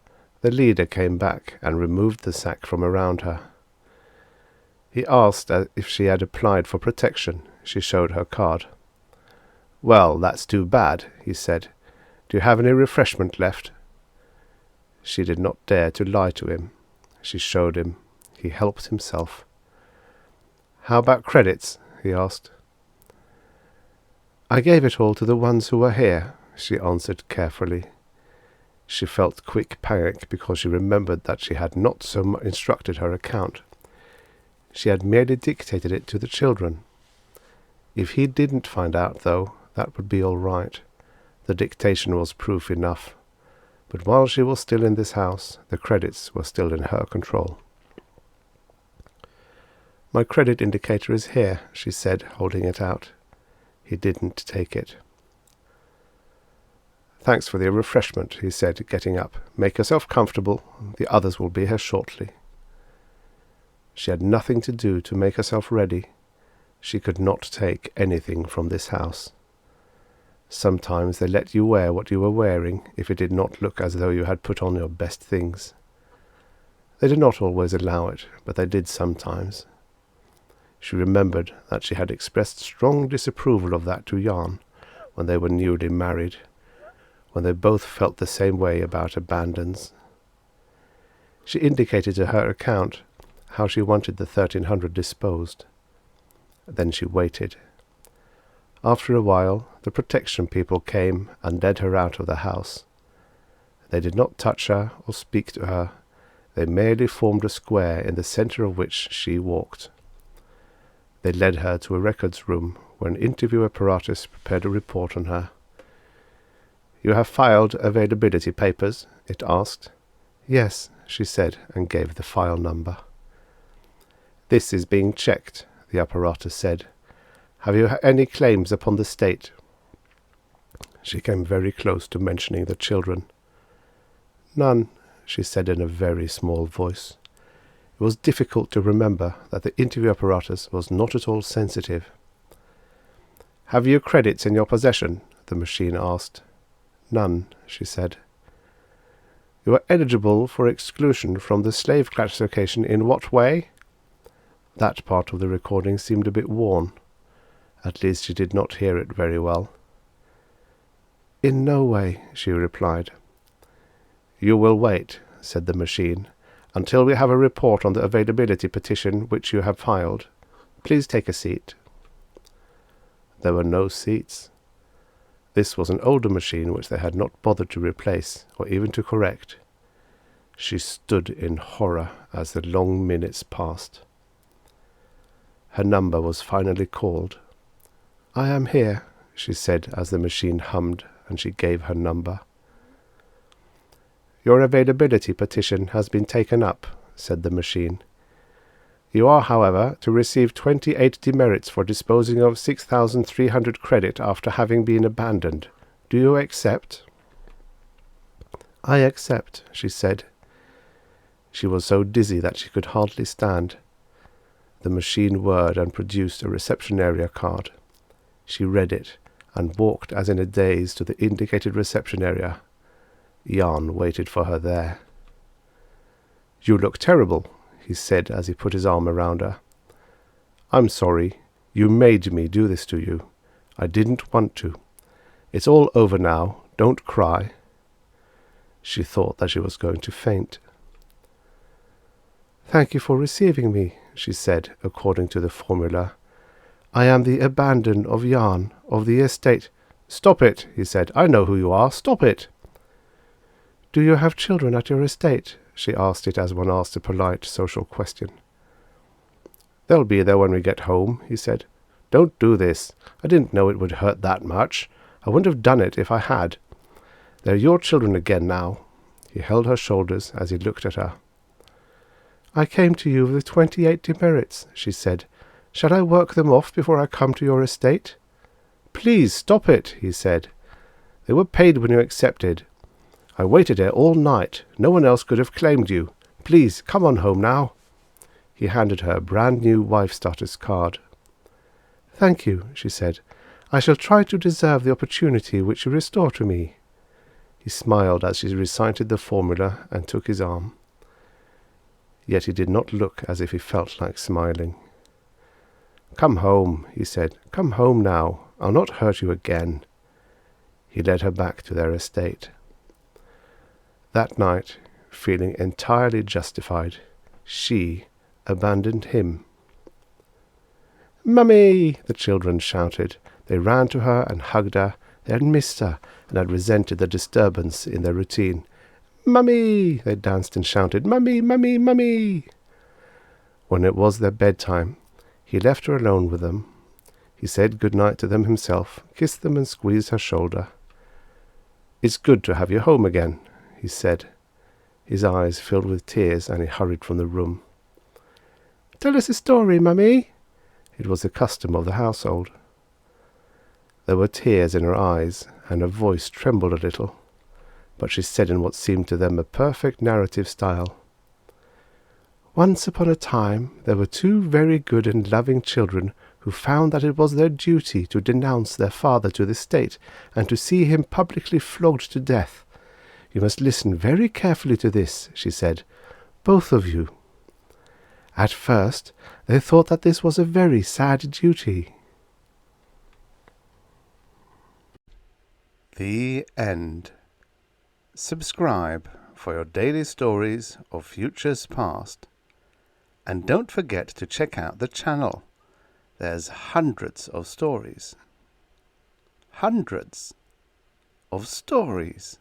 the leader came back and removed the sack from around her. He asked if she had applied for protection. She showed her card. "Well, that's too bad," he said. "Do you have any refreshment left?" She did not dare to lie to him. She showed him. He helped himself. "How about credits?" he asked. "I gave it all to the ones who were here," she answered carefully. She felt quick panic because she remembered that she had not so instructed her account. She had merely dictated it to the children. If he didn't find out, though, that would be all right. The dictation was proof enough. But while she was still in this house, the credits were still in her control. "My credit indicator is here," she said, holding it out. He didn't take it. "Thanks for the refreshment," he said, getting up. "Make yourself comfortable. The others will be here shortly." She had nothing to do to make herself ready. She could not take anything from this house. Sometimes they let you wear what you were wearing if it did not look as though you had put on your best things. They did not always allow it, but they did sometimes. She remembered that she had expressed strong disapproval of that to Jan when they were newly married, when they both felt the same way about abandons. She indicated to her account how she wanted the 1300 disposed. Then she waited. After a while, the protection people came and led her out of the house. They did not touch her or speak to her. They merely formed a square in the center of which she walked. They led her to a records room where an interview apparatus prepared a report on her. "You have filed availability papers?" it asked. "Yes," she said, and gave the file number. "This is being checked," the apparatus said. "Have you any claims upon the state?" She came very close to mentioning the children. "None," she said in a very small voice. It was difficult to remember that the interview apparatus was not at all sensitive. "Have you credits in your possession?" the machine asked. "None," she said. "You are eligible for exclusion from the slave classification in what way?" That part of the recording seemed a bit worn. At least she did not hear it very well. "In no way," she replied. "You will wait," said the machine, "until we have a report on the availability petition which you have filed. Please take a seat." There were no seats. This was an older machine which they had not bothered to replace, or even to correct. She stood in horror as the long minutes passed. Her number was finally called. "I am here," she said as the machine hummed, and she gave her number. "Your availability petition has been taken up," said the machine. "You are, however, to receive 28 demerits for disposing of 6,300 credit after having been abandoned. Do you accept?" "I accept," she said. She was so dizzy that she could hardly stand. The machine whirred and produced a reception area card. She read it, and walked as in a daze to the indicated reception area. Jan waited for her there. "You look terrible," he said as he put his arm around her. "I'm sorry. You made me do this to you. I didn't want to. It's all over now. Don't cry." She thought that she was going to faint. "Thank you for receiving me," she said, according to the formula. "I am the abandoned of Jan, of the estate." "Stop it," he said. "I know who you are. Stop it." "Do you have children at your estate?" She asked it as one asks a polite social question. "They'll be there when we get home," he said. "Don't do this. I didn't know it would hurt that much. I wouldn't have done it if I had. They're your children again now." He held her shoulders as he looked at her. "I came to you with 28 demerits," she said. "Shall I work them off before I come to your estate?" "Please stop it," he said. "They were paid when you accepted. I waited here all night. No one else could have claimed you. Please, come on home now." He handed her a brand-new wife status card. "Thank you," she said. "I shall try to deserve the opportunity which you restore to me." He smiled as she recited the formula and took his arm. Yet he did not look as if he felt like smiling. "Come home," he said. "Come home now. I'll not hurt you again." He led her back to their estate. That night, feeling entirely justified, she abandoned him. "Mummy!" the children shouted. They ran to her and hugged her. They had missed her and had resented the disturbance in their routine. "Mummy!" they danced and shouted. "Mummy, mummy, mummy!" When it was their bedtime, he left her alone with them. He said good night to them himself, kissed them and squeezed her shoulder. "It's good to have you home again," he said. His eyes filled with tears and he hurried from the room. "Tell us a story, Mummy." It was the custom of the household. There were tears in her eyes and her voice trembled a little, but she said in what seemed to them a perfect narrative style. "Once upon a time there were two very good and loving children who found that it was their duty to denounce their father to the state and to see him publicly flogged to death. You must listen very carefully to this," she said, "both of you. At first they thought that this was a very sad duty." The end. Subscribe for your daily stories of futures past. And don't forget to check out the channel. There's hundreds of stories. Hundreds of stories.